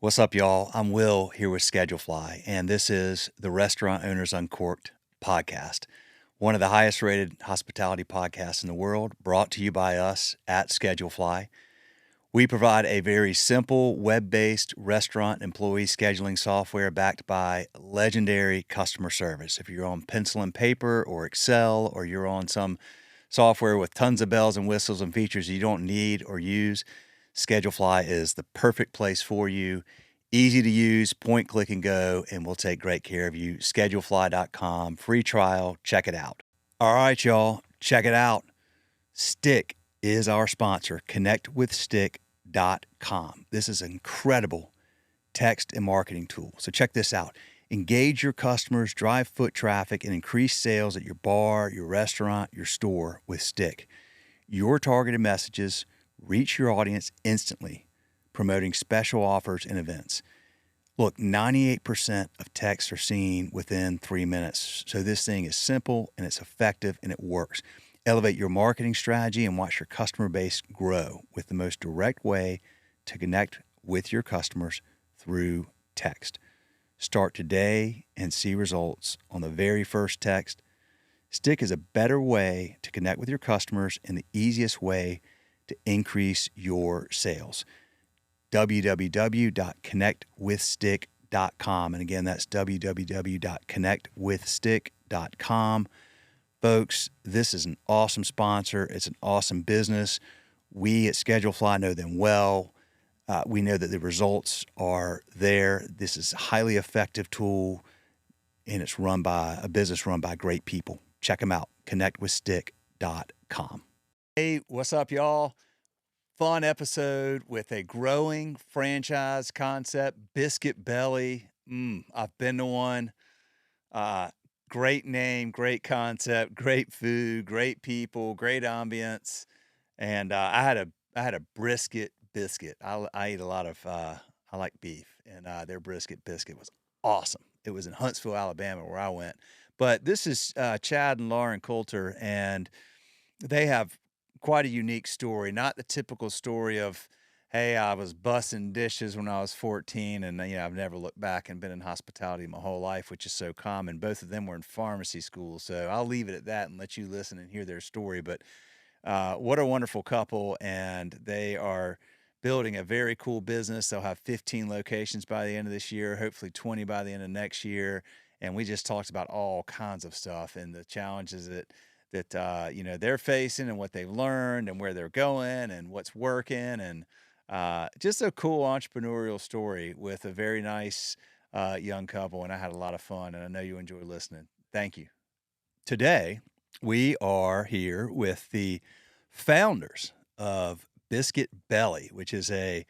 What's up, y'all? I'm Will here with Schedulefly, and this is the Restaurant Owners Uncorked podcast, one of the highest rated hospitality podcasts in the world, brought to you by us at Schedulefly. We provide a very simple web-based restaurant employee scheduling software backed by legendary customer service. If you're on pencil and paper or Excel, or you're on some software with tons of bells and whistles and features you don't need or use, Schedulefly is the perfect place for you. Easy to use, point, click, and go, and we'll take great care of you. Schedulefly.com, free trial, check it out. All right, y'all, check it out. Stick is our sponsor, connectwithstick.com. This is an incredible text and marketing tool. So check this out. Engage your customers, drive foot traffic, and increase sales at your bar, your restaurant, your store with Stick. Your targeted messages reach your audience instantly, promoting special offers and events. Look, 98% of texts are seen within 3 minutes. So this thing is simple and it's effective and it works. Elevate your marketing strategy and watch your customer base grow with the most direct way to connect with your customers through text. Start today and see results on the very first text. Stick is a better way to connect with your customers and the easiest way to increase your sales. www.connectwithstick.com. And again, that's www.connectwithstick.com. Folks, this is an awesome sponsor. It's an awesome business. We at Schedulefly know them well. We know that the results are there. This is a highly effective tool, and it's run by a business run by great people. Check them out, connectwithstick.com. Hey, what's up, y'all? Fun episode with a growing franchise concept, Biscuit Belly. I've been to one. Great name, great concept, great food, great people, great ambience. And I had a brisket biscuit. I eat a lot of I like beef, and their brisket biscuit was awesome. It was in Huntsville, Alabama, where I went. But this is Chad and Lauren Coulter, and they have quite a unique story. Not the typical story of, hey, I was bussing dishes when I was 14, and I've never looked back and been in hospitality my whole life, which is so common. Both of them were in pharmacy school, so I'll leave it at that and let you listen and hear their story. But what a wonderful couple, and they are building a very cool business. They'll have 15 locations by the end of this year, hopefully 20 by the end of next year. And we just talked about all kinds of stuff and the challenges that they're facing and what they've learned and where they're going and what's working, and just a cool entrepreneurial story with a very nice young couple. And I had a lot of fun, and I know you enjoy listening. Thank you. Today, we are here with the founders of Biscuit Belly, which is a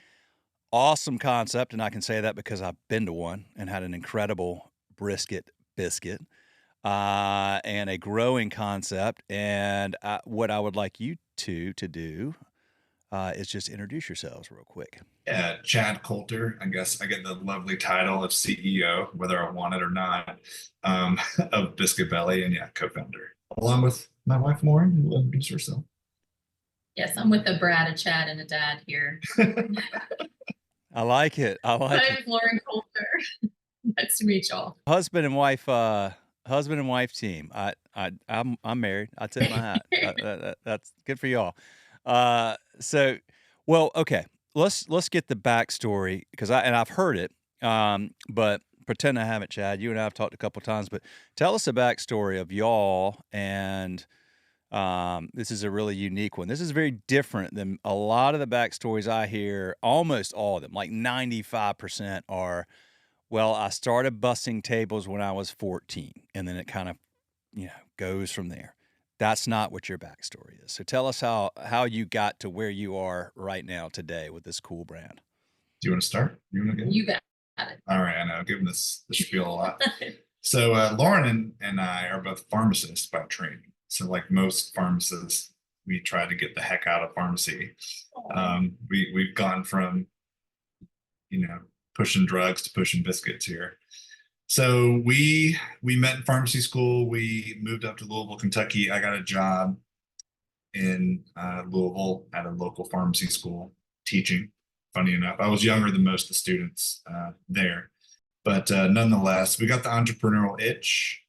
awesome concept, and I can say that because I've been to one and had an incredible brisket biscuit, and a growing concept. And what I would like you two to do is just introduce yourselves real quick. Yeah, Chad Coulter. I guess I get the lovely title of CEO, whether I want it or not, of Biscuit Belly, and yeah, co-founder, along with my wife Lauren, who will introduce herself. Yes, I'm with a Brad, a Chad, and a Dad here. I like it. I'm Lauren Coulter. Nice to meet y'all. Husband and wife team. I'm married. I tip my hat. That's good for y'all. Okay. Let's get the backstory, because I've heard it, but pretend I haven't, Chad. You and I have talked a couple times, but tell us the backstory of y'all. And this is a really unique one. This is very different than a lot of the backstories I hear. Almost all of them, like 95%, are, well, I started bussing tables when I was 14, and then it kind of, goes from there. That's not what your backstory is. So tell us how you got to where you are right now today with this cool brand. Do you want to start? You got it. All right, I know. I'm giving this spiel a lot. So Lauren and I are both pharmacists by training. So like most pharmacists, we try to get the heck out of pharmacy. We've gone from, pushing drugs to pushing biscuits here. So we met in pharmacy school. We moved up to Louisville, Kentucky. I got a job in Louisville at a local pharmacy school teaching funny enough. I was younger than most of the students there. But nonetheless, we got the entrepreneurial itch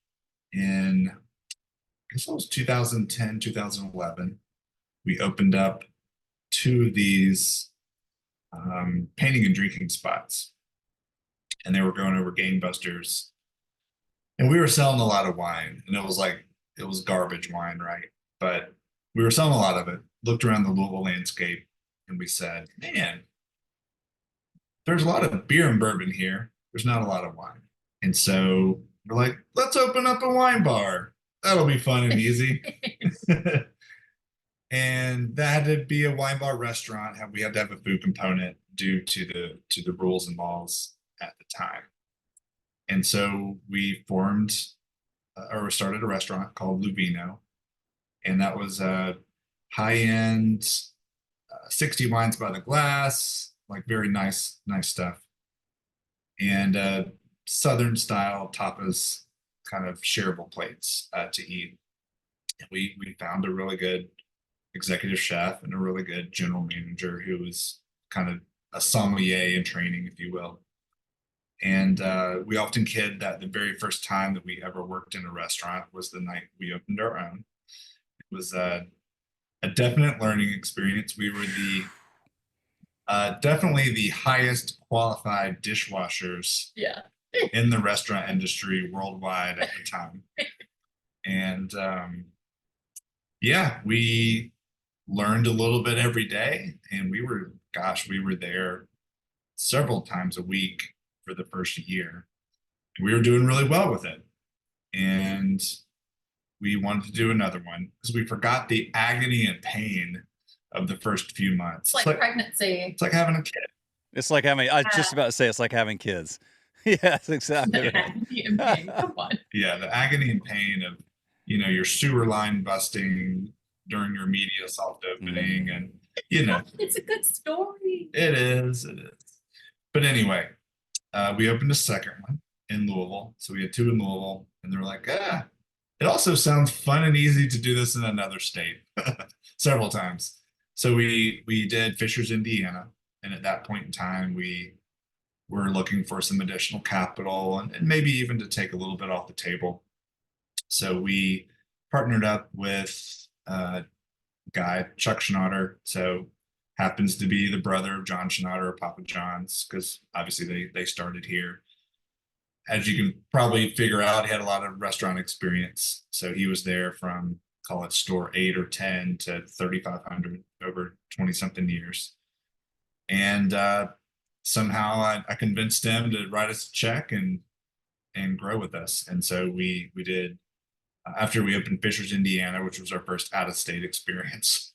in, I guess it was 2010, 2011. We opened up 2 of these painting and drinking spots, and they were going over gangbusters. And we were selling a lot of wine, and it was garbage wine, right? But we were selling a lot of it. Looked around the Louisville landscape, and we said, man, there's a lot of beer and bourbon here. There's not a lot of wine. And so we're like, let's open up a wine bar. That'll be fun and easy. And that had to be a wine bar restaurant. We had to have a food component due to the rules and laws at the time. And so we formed or started a restaurant called Luvino. And that was a high-end 60 wines by the glass, like very nice stuff. And Southern style tapas, kind of shareable plates to eat. And we found a really good executive chef and a really good general manager who was kind of a sommelier in training, if you will. And we often kid that the very first time that we ever worked in a restaurant was the night we opened our own. It was a definite learning experience. We were definitely the highest qualified dishwashers Yeah. in the restaurant industry worldwide at the time. And yeah, we learned a little bit every day, and we were there several times a week for the first year. We were doing really well with it. And we wanted to do another one because we forgot the agony and pain of the first few months. It's like pregnancy. It's like having a kid. It's like having, I was just about to say, it's like having kids. Yes, exactly. The Right. agony and pain. Come on. Yeah, the agony and pain of, your sewer line busting during your media soft opening, and It's a good story. it is. But anyway, we opened a second one in Louisville. So we had 2 in Louisville, and they were like, it also sounds fun and easy to do this in another state several times. So we did Fishers, Indiana. And at that point in time, we were looking for some additional capital and maybe even to take a little bit off the table. So we partnered up with a guy, Chuck Schnatter. So happens to be the brother of John Schnatter of Papa John's, because obviously they started here. As you can probably figure out, he had a lot of restaurant experience. So he was there from, call it store 8 or 10 to 3,500 over 20 something years. And somehow I convinced him to write us a check and grow with us. And so we did, after we opened Fishers, Indiana, which was our first out-of-state experience,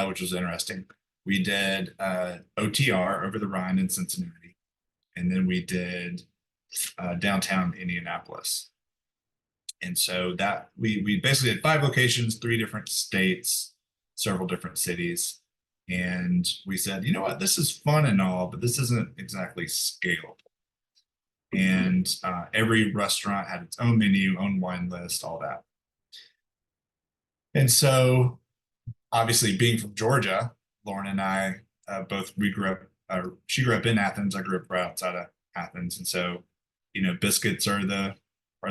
which was interesting. We did OTR, over the Rhine, in Cincinnati. And then we did downtown Indianapolis. And so that we basically had 5 locations, 3 different states, several different cities. And we said, you know what, this is fun and all, but this isn't exactly scalable. And every restaurant had its own menu, own wine list, all that. And so obviously, being from Georgia, Lauren and I we grew up, she grew up in Athens, I grew up right outside of Athens. And so, biscuits are the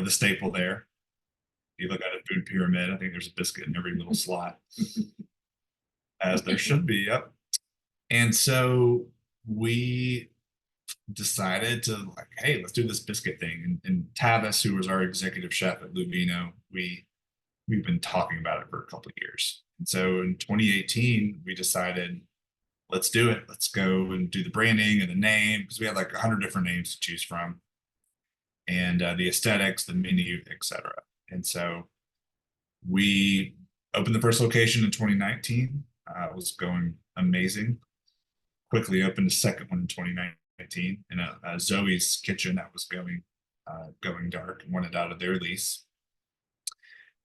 staple there. If you look at a food pyramid, I think there's a biscuit in every little slot. As there should be, yep. And so we decided to hey, let's do this biscuit thing. And Tavis, who was our executive chef at Luvino, we've been talking about it for a couple of years. And so in 2018, we decided, let's do it. Let's go and do the branding and the name, because we had 100 different names to choose from, and the aesthetics, the menu, etc. And so we opened the first location in 2019. It was going amazing. Quickly opened a second one in 2019 in a Zoe's Kitchen that was going dark and wanted out of their lease.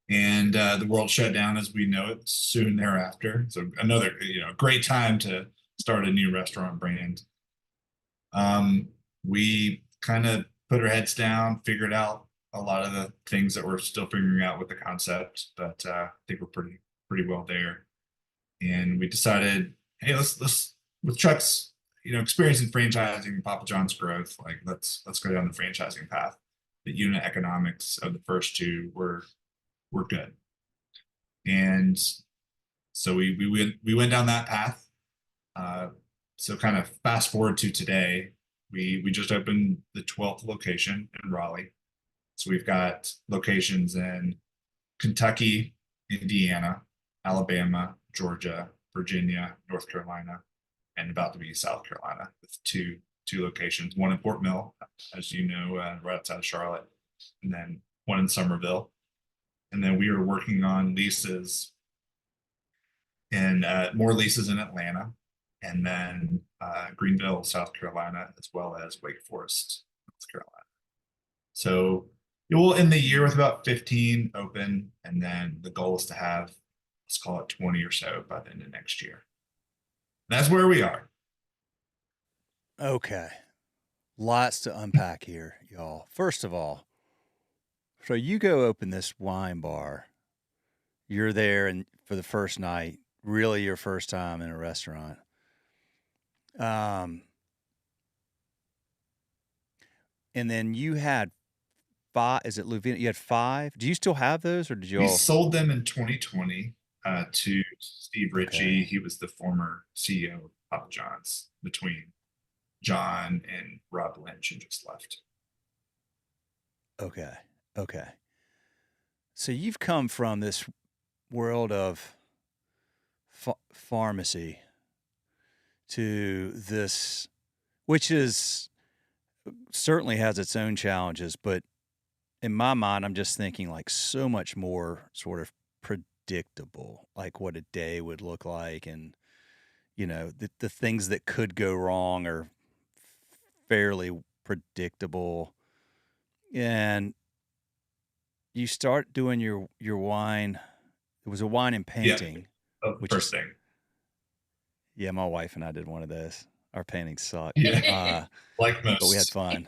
And the world shut down as we know it soon thereafter. So another great time to start a new restaurant brand. We kind of put our heads down, figured out a lot of the things that we're still figuring out with the concept, but I think we're pretty well there. And we decided, hey, let's with Chuck's experiencing franchising, Papa John's growth, like let's go down the franchising path. The unit economics of the first two were good. And so we went down that path. So kind of fast forward to today, we just opened the 12th location in Raleigh. So we've got locations in Kentucky, Indiana, Alabama, Georgia, Virginia, North Carolina, and about to be South Carolina with two locations. One in Fort Mill, as you know, right outside of Charlotte, and then one in Somerville. And then we are working on leases and more leases in Atlanta, and then Greenville, South Carolina, as well as Wake Forest, North Carolina. So we'll end the year with about 15 open, and then the goal is to have, let's call it 20 or so by the end of next year. That's where we are. Okay. Lots to unpack here, y'all. First of all, so you go open this wine bar. You're there and for the first night, really your first time in a restaurant. And then you had 5, is it Luvina? You had 5? Do you still have those or did you We all? sold them in 2020 to Steve Ritchie. Okay. He was the former CEO of Papa John's between John and Rob Lynch, and just left. Okay. Okay. So you've come from this world of pharmacy to this, which is certainly has its own challenges, but in my mind, I'm just thinking like so much more sort of predictable, like what a day would look like, and the things that could go wrong are fairly predictable. And you start doing your wine. It was a wine and painting. Oh, the first thing. Yeah, my wife and I did one of those. Our paintings sucked. Yeah, like most. But we had fun.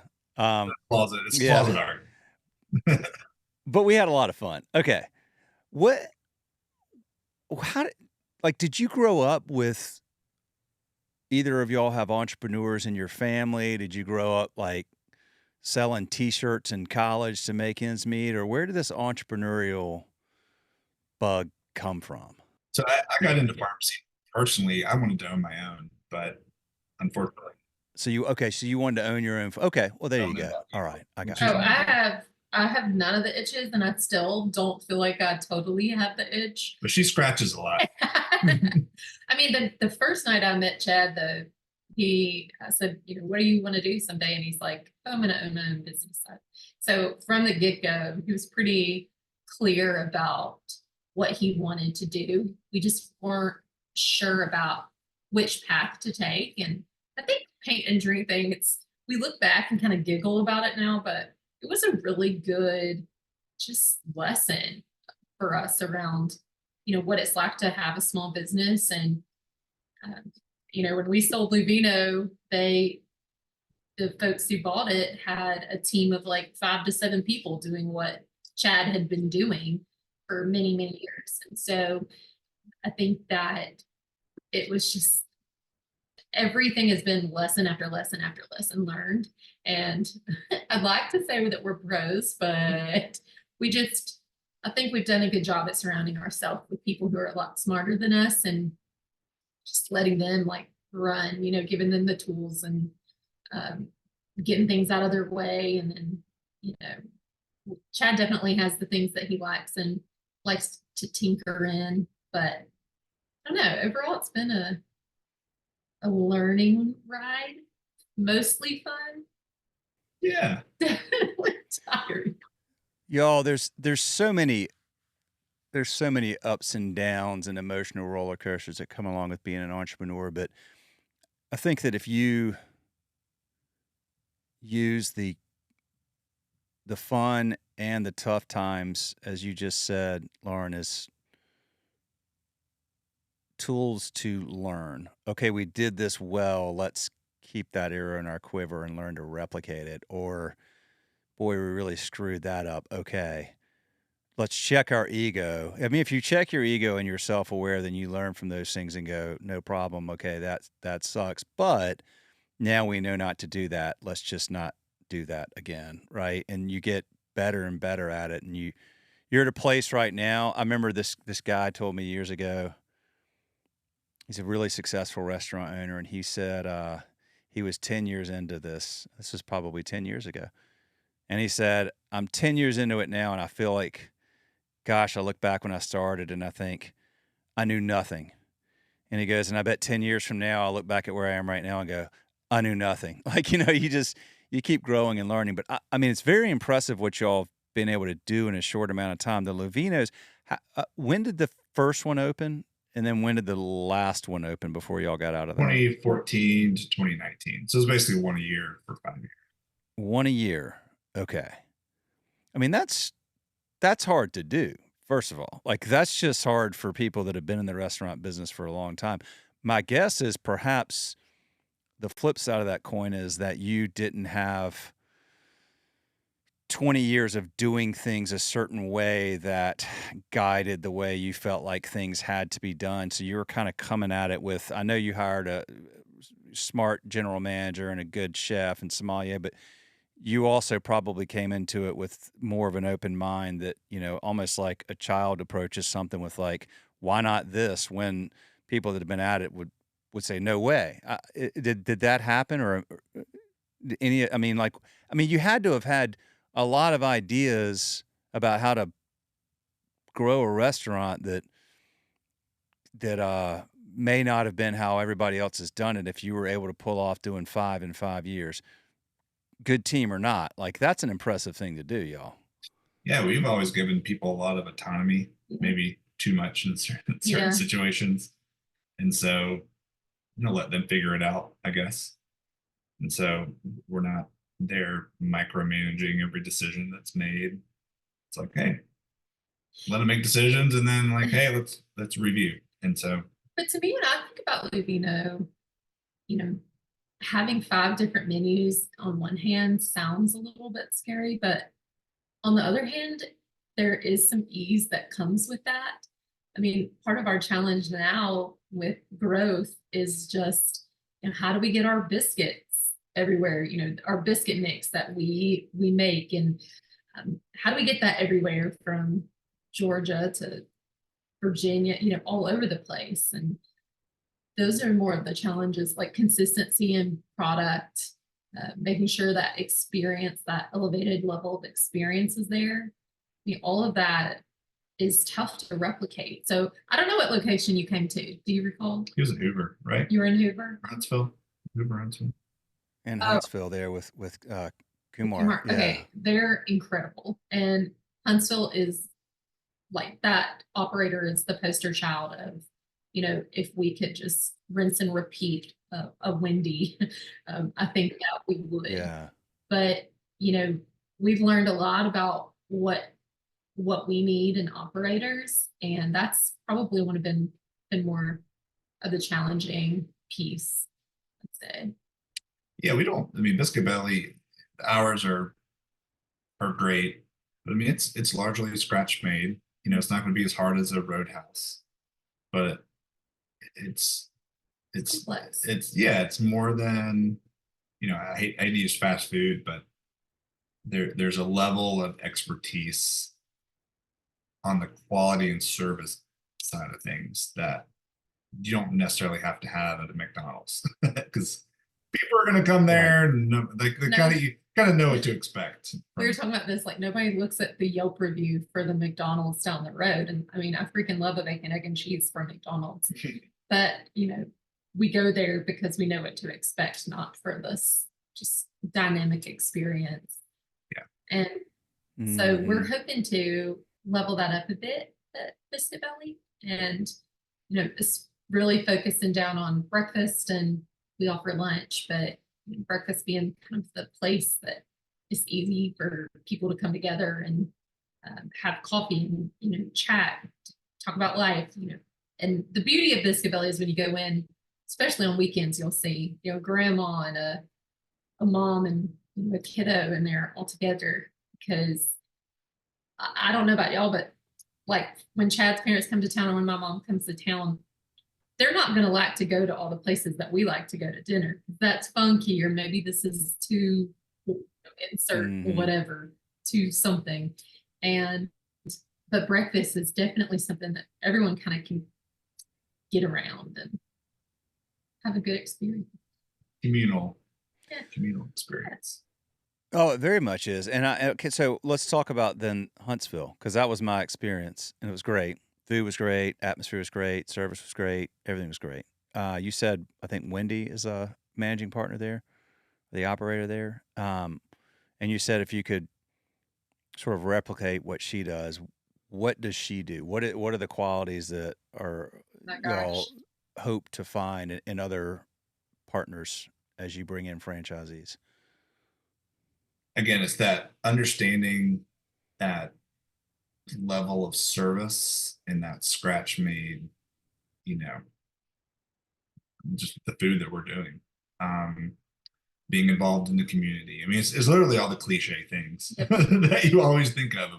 It's yeah. closet art. But we had a lot of fun. Okay. Did you grow up with, either of y'all have entrepreneurs in your family? Did you grow up like selling t-shirts in college to make ends meet, or where did this entrepreneurial bug come from? So I got into pharmacy personally. I wanted to own my own, but unfortunately. So you wanted to own your own. Okay. Well, there you go. All right. I got you. Oh, I have none of the itches, and I still don't feel like I totally have the itch. But she scratches a lot. I mean, the first night I met Chad, I said, what do you want to do someday? And he's like, oh, I'm going to own my own business. So from the get-go, he was pretty clear about what he wanted to do. We just weren't sure about which path to take. And I think paint and drink thing, we look back and kind of giggle about it now, but it was a really good just lesson for us around, what it's like to have a small business. And, when we sold Luvino, the folks who bought it had a team of like 5 to 7 people doing what Chad had been doing for many, many years. And so I think that it was just, everything has been lesson after lesson after lesson learned. And I'd like to say that we're pros, but I think we've done a good job at surrounding ourselves with people who are a lot smarter than us, and just letting them like run, giving them the tools and getting things out of their way. And then, Chad definitely has the things that he likes and likes to tinker in, but I don't know, overall it's been a learning ride, mostly fun. Yeah. Definitely tired. Y'all, there's so many ups and downs and emotional roller coasters that come along with being an entrepreneur, but I think that if you use the fun and the tough times, as you just said, Lauren, as tools to learn. Okay, we did this well. Let's keep that arrow in our quiver and learn to replicate it. Or, boy, we really screwed that up. Okay, let's check our ego. I mean, if you check your ego and you're self-aware, then you learn from those things and go, no problem. Okay, that sucks. But now we know not to do that. Let's just not do that again, right? And you get better and better at it, and you're at a place right now. I remember this guy told me years ago. He's a really successful restaurant owner, and he said he was 10 years into this. This was probably 10 years ago. And he said, I'm 10 years into it now, and I feel like, gosh, I look back when I started, and I think I knew nothing. And he goes, and I bet 10 years from now, I'll look back at where I am right now and go, I knew nothing. Like, you keep growing and learning. But I mean, it's very impressive what y'all have been able to do in a short amount of time. The Lovinos, when did the first one open? And then when did the last one open before y'all got out of there? 2014 to 2019. So it's basically 1 a year for 5 years. 1 a year. Okay. I mean, that's hard to do. First of all, like that's just hard for people that have been in the restaurant business for a long time. My guess is perhaps the flip side of that coin is that you didn't have 20 years of doing things a certain way that guided the way you felt like things had to be done. So you were kind of coming at it with, I know you hired a smart general manager and a good chef and sommelier, but you also probably came into it with more of an open mind that, almost like a child approaches something with like, why not this, when people that have been at it would say, no way. Did that happen or you had to have had a lot of ideas about how to grow a restaurant that may not have been how everybody else has done it. If you were able to pull off doing 5 in 5 years, good team or not, like that's an impressive thing to do, y'all. Yeah, we've always given people a lot of autonomy, maybe too much in certain situations. And so, let them figure it out, I guess. And so we're not there micromanaging every decision that's made. It's like, hey, let them make decisions and then like, hey, let's review. And so. But to me, when I think about Luvino, having 5 different menus on one hand sounds a little bit scary, but on the other hand, there is some ease that comes with that. I mean, part of our challenge now with growth is just, how do we get our biscuits everywhere? Our biscuit mix that we make, and how do we get that everywhere from Georgia to Virginia, all over the place. And those are more of the challenges, like consistency in product, making sure that experience, that elevated level of experience is there. All of that is tough to replicate. So I don't know what location you came to. Do you recall? He was in Hoover, right? You were in Hoover? Huntsville. Hoover, Huntsville. In Huntsville there with Kumar. Yeah. Okay, they're incredible. And Huntsville is like, that operator is the poster child of, if we could just rinse and repeat a Wendy, I think that we would. Yeah. But, we've learned a lot about what we need in operators. And that's probably been more of the challenging piece, I'd say. Yeah, Biscuit Belly, the hours are great. But it's largely scratch made. It's not going to be as hard as a Roadhouse, but it's complex. It's more than, I hate to use fast food, but there's a level of expertise on the quality and service side of things that you don't necessarily have to have at a McDonald's, because people are going to come there and you kind of know what to expect. We were talking about this, like nobody looks at the Yelp review for the McDonald's down the road. And I mean, I freaking love a bacon, egg, and cheese from McDonald's. But, we go there because we know what to expect, not for this just dynamic experience. Yeah. And so we're hoping to level that up a bit at Biscuit Belly, and, it's really focusing down on breakfast, and we offer lunch, but breakfast being kind of the place that is easy for people to come together and have coffee and chat, talk about life, And the beauty of Biscuit Belly is when you go in, especially on weekends, you'll see, grandma and a mom and a kiddo in there all together. Because I don't know about y'all, but like when Chad's parents come to town and when my mom comes to town, they're not going to like to go to all the places that we like to go to dinner. That's funky, or maybe this is too insert Mm-hmm. whatever to something. And but breakfast is definitely something that everyone kind of can get around and have a good experience. Communal, Yeah. communal experience. Oh, it very much is. And okay, so let's talk about then Huntsville, because that was my experience, and it was great. Food was great, atmosphere was great, service was great, everything was great. You said I think Wendy is a managing partner there, the operator there, and you said if you could sort of replicate what she does, what does she do? What are the qualities that are My y'all gosh. hope to find in other partners as you bring in franchisees? Again, it's that understanding that level of service and that scratch made, you know, just the food that we're doing. Being involved in the community. I mean, it's literally all the cliche things that you always think of.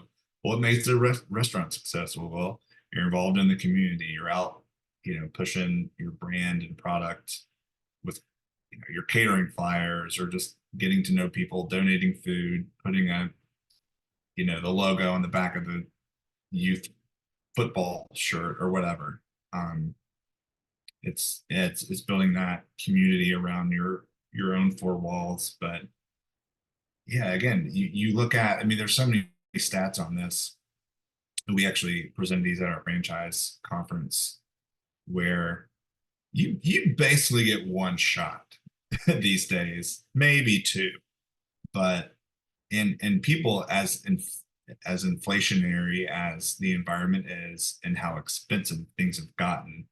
What makes a restaurant successful? Well, you're involved in the community. You're out, pushing your brand and product with, your catering flyers, or just getting to know people, donating food, putting the logo on the back of the youth football shirt or whatever. It's building that community around your own four walls. But yeah, again, you look at, I mean, there's so many stats on this. We actually presented these at our franchise conference, where you basically get one shot these days, maybe two. But in people, as inflationary as the environment is and how expensive things have gotten,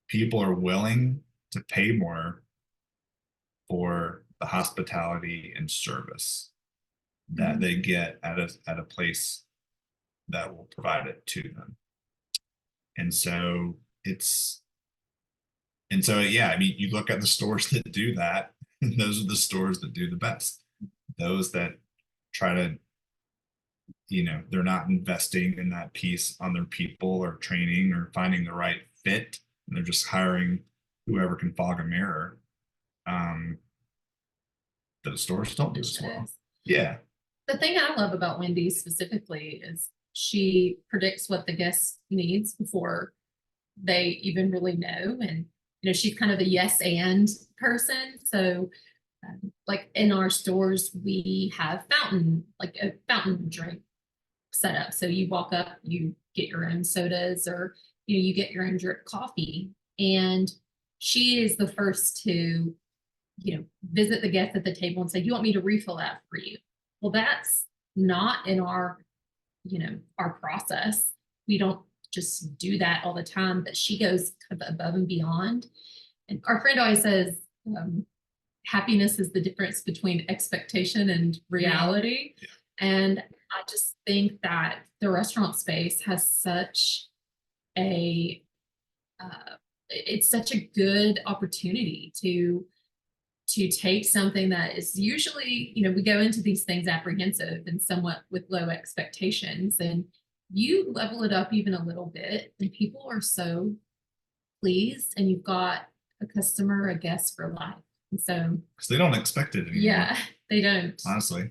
people are willing to pay more for the hospitality and service that they get at a place that will provide it to them. And so yeah, I mean, you look at the stores that do that, and those are the stores that do the best. Those that try to, they're not investing in that piece on their people or training or finding the right fit, and they're just hiring whoever can fog a mirror. Those stores don't do as well. Yeah. The thing I love about Wendy's specifically is she predicts what the guest needs before they even really know. And, she's kind of a yes and person. So, like in our stores, we have like a fountain drink set up. So you walk up, you get your own sodas, or, you get your own drip coffee. And she is the first to, visit the guest at the table and say, you want me to refill that for you? Well, that's not in our process. We don't just do that all the time, but she goes kind of above and beyond. And our friend always says, happiness is the difference between expectation and reality. Yeah. And I just think that the restaurant space has such it's such a good opportunity to take something that is usually, we go into these things apprehensive and somewhat with low expectations, and you level it up even a little bit and people are so pleased, and you've got a guest for life. And so, because they don't expect it anymore. Yeah, they don't. Honestly,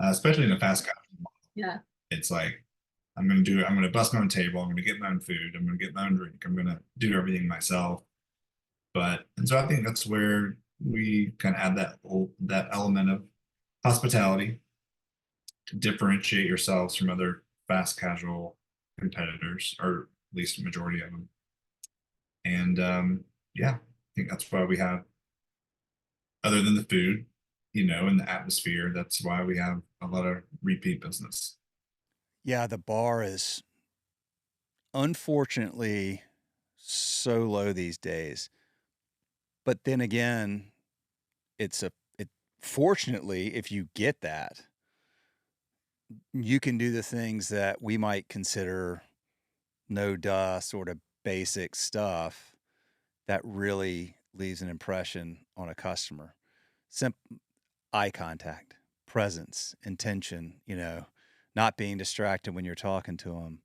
especially in a fast casual model. Yeah. It's like, I'm going to bust my own table. I'm going to get my own food. I'm going to get my own drink. I'm going to do everything myself. And so I think that's where we kind of add that element of hospitality to differentiate yourselves from other fast casual competitors, or at least a majority of them. And yeah, I think that's why we have, other than the food, and the atmosphere, that's why we have a lot of repeat business. Yeah, the bar is unfortunately so low these days. But then again, fortunately, if you get that, you can do the things that we might consider no duh sort of basic stuff that really leaves an impression on a customer. Eye contact, presence, intention, not being distracted when you're talking to them.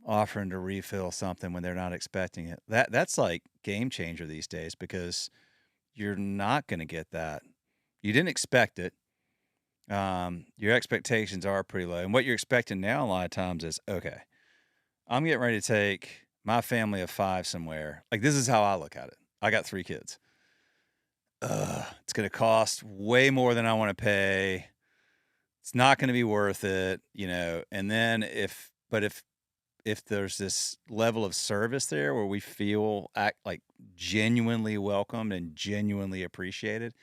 offering to refill something when they're not expecting it. That's like game changer these days because you're not going to get that. You didn't expect it. Your expectations are pretty low. And what you're expecting now a lot of times is, okay, I'm getting ready to take my family of 5 somewhere. Like, this is how I look at it. I got 3 kids. It's going to cost way more than I want to pay. It's not going to be worth it, you know. And then if there's this level of service there where we feel like genuinely welcomed and genuinely appreciated,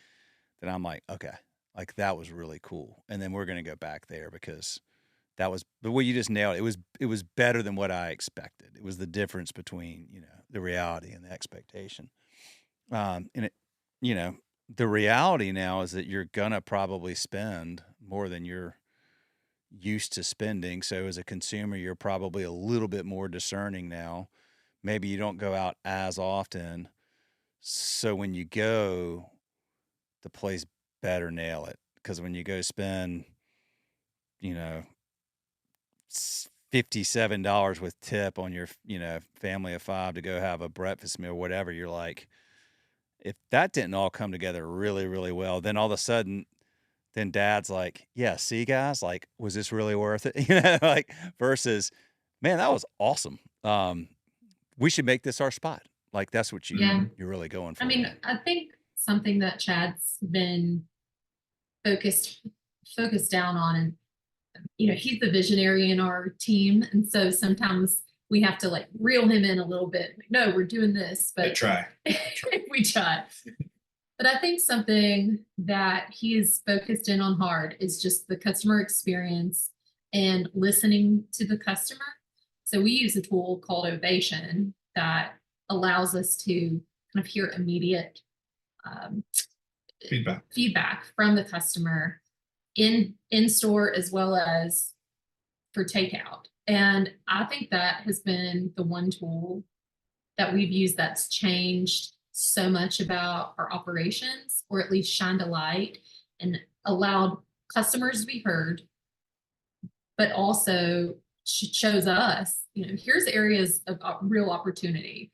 then I'm like, okay, like that was really cool. And then we're going to go back there because that was the way you just nailed it. It was better than what I expected. It was the difference between, you know, the reality and the expectation. And it, you know, the reality now is that you're gonna probably spend more than you're used to spending. So as a consumer, you're probably a little bit more discerning now. Maybe you don't go out as often. So when you go, the place better nail it. Because when you go spend, you know, $57 with tip on your, you know, family of 5 to go have a breakfast meal, whatever, you're like, if that didn't all come together really, really well, then all of a sudden, then dad's like, yeah, see guys, like, was this really worth it? You know, like versus, man, that was awesome. We should make this our spot. Like that's what Yeah. you're really going for. I mean, then. I think something that Chad's been focused down on, and you know, he's the visionary in our team, and so sometimes we have to like reel him in a little bit. Like, no, we're doing this, I but try. we try. But I think something that he is focused in on hard is just the customer experience and listening to the customer. So we use a tool called Ovation that allows us to kind of hear immediate feedback from the customer in store as well as for takeout. And I think that has been the one tool that we've used that's changed so much about our operations, or at least shined a light and allowed customers to be heard, but also shows us, you know, here's areas of real opportunity.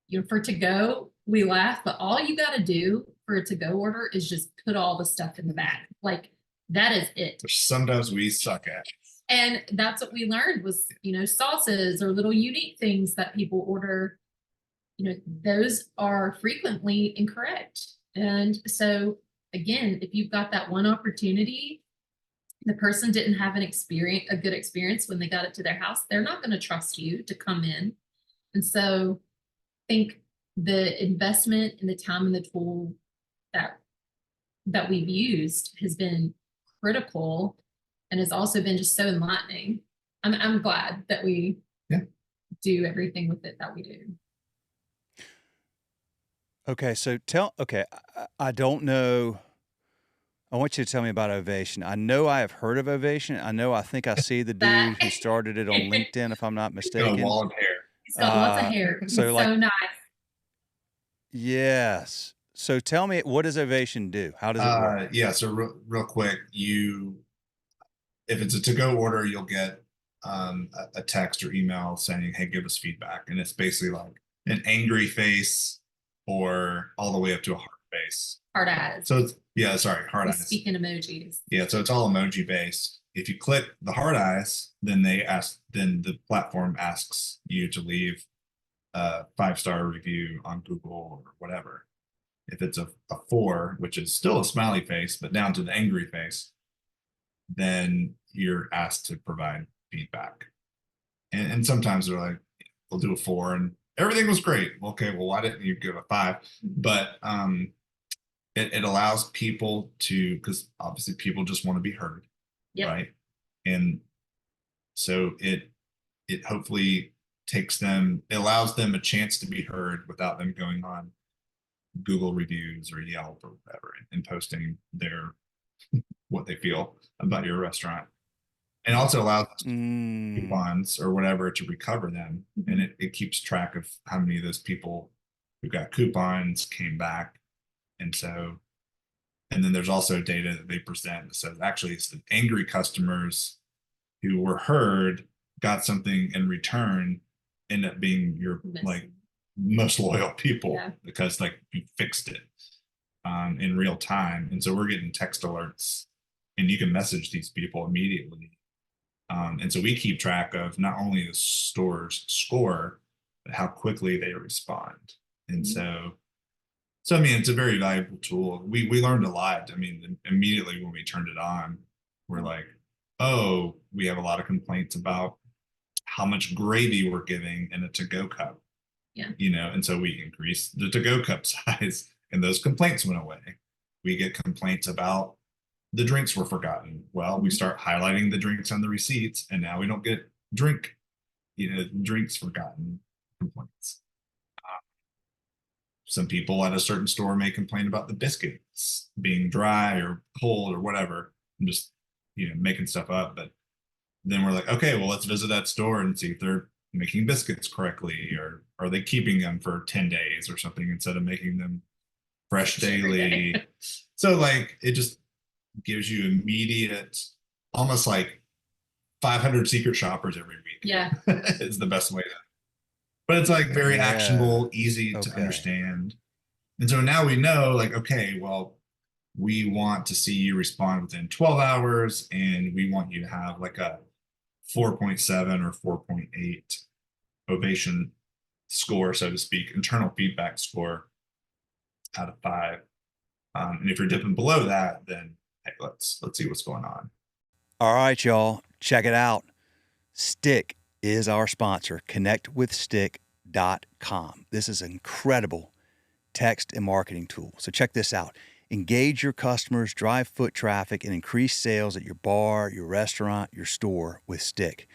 You know, for to go, we laugh, but all you got to do for a to go order is just put all the stuff in the bag. Like that is it. Which sometimes we suck at. And that's what we learned was, you know, sauces or little unique things that people order, you know, those are frequently incorrect. And so again, if you've got that one opportunity, the person didn't have a good experience when they got it to their house, they're not going to trust you to come in. And so I think the investment and the time and the tool that we've used has been critical and has also been just so enlightening. I'm glad that we do everything with it that we do. Okay, so I don't know. I want you to tell me about Ovation. I know I have heard of Ovation. I think I see the dude who started it on LinkedIn, if I'm not mistaken. Got a wall of hair. He's got lots of hair. He's so nice. Yes. So tell me, what does Ovation do? How does it work? Yeah. So real quick, if it's a to-go order, you'll get a text or email saying, "Hey, give us feedback," and it's basically like an angry face or all the way up to a heart face. Heart eyes. So it's heart eyes. Speaking emojis. Yeah, so it's all emoji based. If you click the heart eyes, then the platform asks you to leave a 5-star review on Google or whatever. If it's a 4, which is still a smiley face, but down to the angry face, then you're asked to provide feedback. And sometimes they're like, they'll do a 4 and everything was great. Okay, well, why didn't you give a 5? But it allows people to, because obviously people just want to be heard, right? And so it hopefully it allows them a chance to be heard without them going on Google reviews or Yelp or whatever and posting what they feel about your restaurant. And also allows coupons or whatever to recover them. And it keeps track of how many of those people who got coupons came back. And then there's also data that they present that says actually it's the angry customers who were heard got something in return end up being your like most loyal people because like you fixed it in real time. And so we're getting text alerts and you can message these people immediately. And so we keep track of not only the store's score, but how quickly they respond. And so I mean, it's a very valuable tool. We learned a lot. I mean, immediately when we turned it on, we're like, oh, we have a lot of complaints about how much gravy we're giving in a to-go cup. Yeah. You know, and so we increased the to-go cup size and those complaints went away. We get complaints about the drinks were forgotten. Well, we start highlighting the drinks on the receipts and now we don't get drinks forgotten complaints. Some people at a certain store may complain about the biscuits being dry or cold or whatever. I'm just, making stuff up. But then we're like, okay, well, let's visit that store and see if they're making biscuits correctly, or are they keeping them for 10 days or something instead of making them fresh daily. So like, it just gives you immediate, almost like 500 secret shoppers every week. Yeah. Is the best way to, but it's like very actionable, easy to understand. And so now we know, like, okay, well, we want to see you respond within 12 hours and we want you to have like a 4.7 or 4.8 ovation score, so to speak, internal feedback score out of 5. And if you're dipping below that, then hey, let's see what's going on. All right, y'all, check it out. Stick is our sponsor, connectwithstick.com. This is an incredible text and marketing tool. So check this out. Engage your customers, drive foot traffic, and increase sales at your bar, your restaurant, your store with Stick.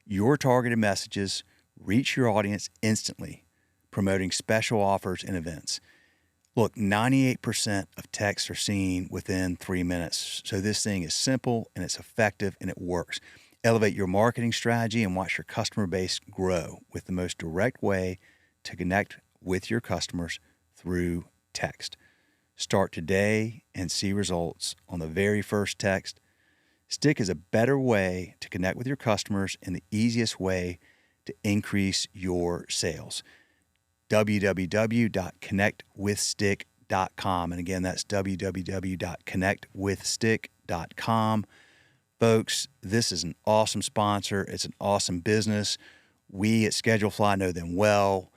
Your targeted messages reach your audience instantly, promoting special offers and events. Look, 98% of texts are seen within 3 minutes. So this thing is simple and it's effective and it works. Elevate your marketing strategy and watch your customer base grow with the most direct way to connect with your customers through text. Start today and see results on the very first text. Stick is a better way to connect with your customers and the easiest way to increase your sales. www.connectwithstick.com. And again, that's www.connectwithstick.com. Folks, this is an awesome sponsor. It's an awesome business. We at ScheduleFly know them well.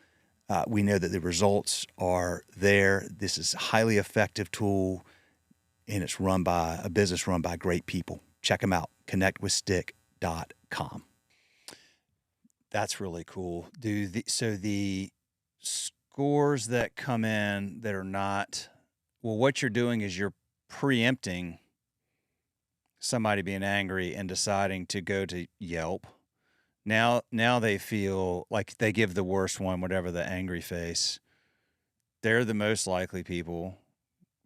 We know that the results are there. This is a highly effective tool, and it's run by a business run by great people. Check them out, connectwithstick.com. That's really cool. So the scores that come in that are not, well, what you're doing is you're preempting somebody being angry and deciding to go to Yelp. Now they feel like they give the worst one, whatever the angry face. They're the most likely people,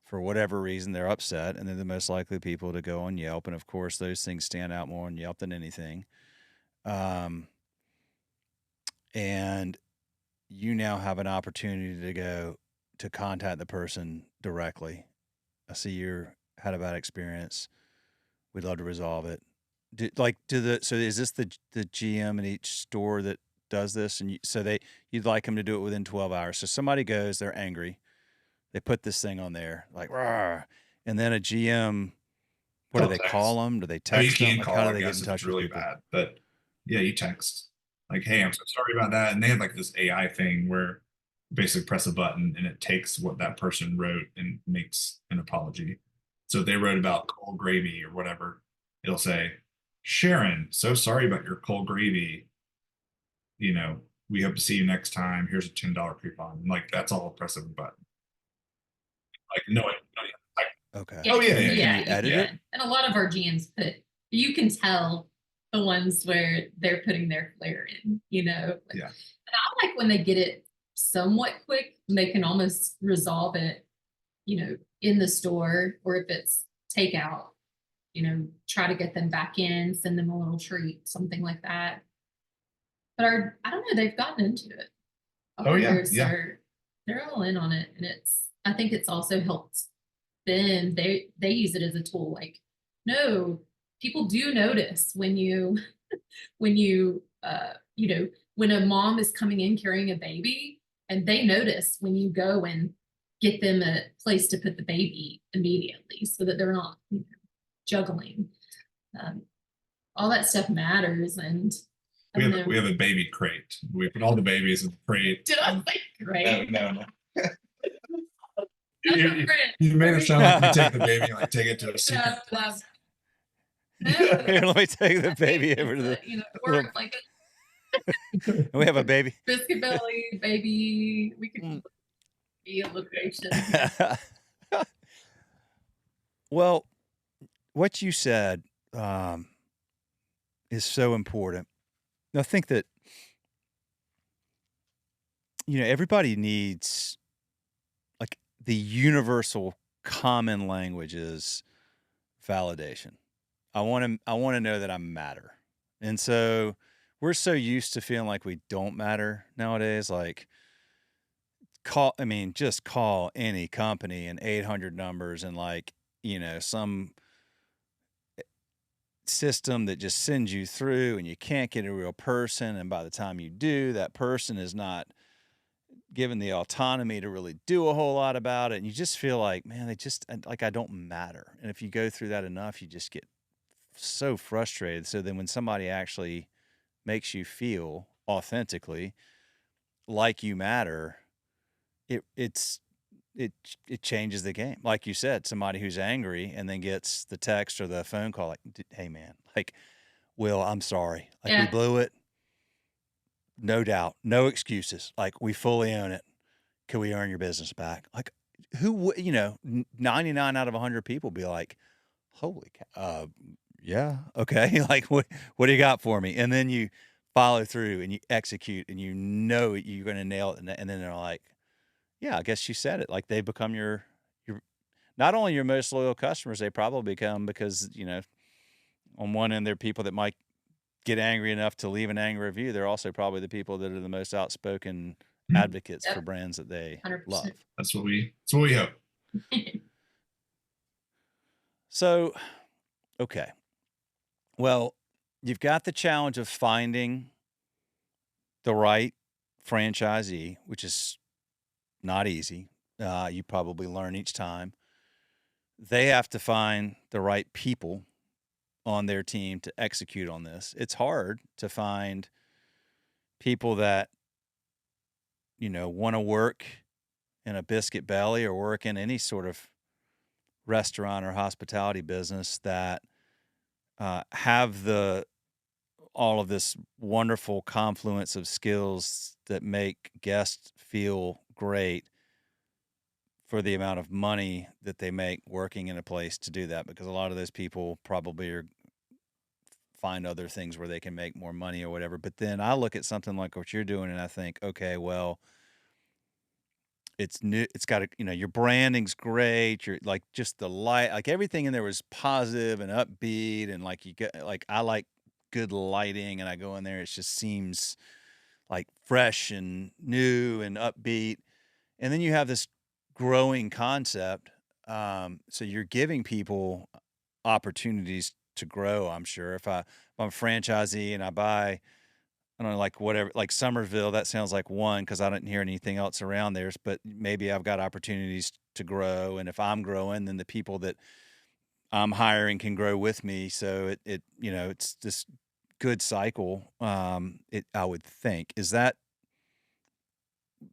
for whatever reason, they're upset, and they're the most likely people to go on Yelp. And of course, those things stand out more on Yelp than anything. And you now have an opportunity to go to contact the person directly. I see you had a bad experience. We'd love to resolve it. So is this the GM in each store that does this? And you'd like them to do it within 12 hours. So somebody goes, they're angry. They put this thing on there like, rawr, and then a GM, what do they call them? Do they text them? Like, how do they get in touch with people? Bad, but yeah, you text like, hey, I'm so sorry about that. And they have like this AI thing where you basically press a button and it takes what that person wrote and makes an apology. So if they wrote about cold gravy or whatever, it'll say, Sharon, so sorry about your cold gravy. We hope to see you next time. Here's a $10 coupon. And like, that's all press of a button. Like, no, okay. Yeah, oh yeah, yeah, Can you edit it? And a lot of our GMs you can tell the ones where they're putting their flair in, Yeah. And I like when they get it somewhat quick, and they can almost resolve it, in the store, or if it's takeout, try to get them back in, send them a little treat, something like that. But I don't know, they've gotten into it. They're all in on it, and I think it's also helped they use it as a tool. Like, no, people do notice when you when you, when a mom is coming in carrying a baby and they notice when you go and get them a place to put the baby immediately so that they're not juggling. All that stuff matters. And we have a baby crate. We put all the babies in the crate. Did I say great? No. You, you made it sound like you take the baby and like take it to a secret place. Here, let me take the baby over to the. Or like we have a baby. Biscuit belly, baby. We could be a location. Well, what you said is so important. I think that everybody needs, like, the universal common language is validation. I want to know that I matter. And so we're so used to feeling like we don't matter nowadays. Like, just call any company and 800 numbers and some system that just sends you through and you can't get a real person. And by the time you do, that person is not given the autonomy to really do a whole lot about it. And you just feel like, man, I don't matter. And if you go through that enough, you just get so frustrated. So then when somebody actually makes you feel authentically like you matter, it changes the game. Like you said, somebody who's angry and then gets the text or the phone call like, hey man, like, Will, I'm sorry. Like, we blew it. No doubt. No excuses. Like, we fully own it. Can we earn your business back? Like, who would, 99 out of 100 people be like, holy cow, yeah, okay. Like, what do you got for me? And then you follow through and you execute and you're going to nail it. And then they're like, yeah, I guess you said it. Like, they become your not only your most loyal customers, they probably become, because, on one end, they're people that might get angry enough to leave an angry review. They're also probably the people that are the most outspoken advocates for brands that they 100%. love. That's what we hope. So, okay. Well, you've got the challenge of finding the right franchisee, which is not easy. You probably learn each time. They have to find the right people on their team to execute on this. It's hard to find people that, want to work in a Biscuit Belly or work in any sort of restaurant or hospitality business that have all of this wonderful confluence of skills that make guests feel great for the amount of money that they make working in a place to do that, because a lot of those people probably find other things where they can make more money or whatever. But then I look at something like what you're doing and I think, okay, well, it's new. It's got your branding's great. You're like, just the light, like everything in there was positive and upbeat. And like, I like good lighting, and I go in there, it just seems like fresh and new and upbeat. And then you have this growing concept. So you're giving people opportunities to grow. I'm sure if I'm a franchisee and I buy, I don't know, like whatever, like Somerville, that sounds like one, because I didn't hear anything else around theirs, but maybe I've got opportunities to grow. And if I'm growing, then the people that I'm hiring can grow with me. So it's this good cycle. I would think. Is that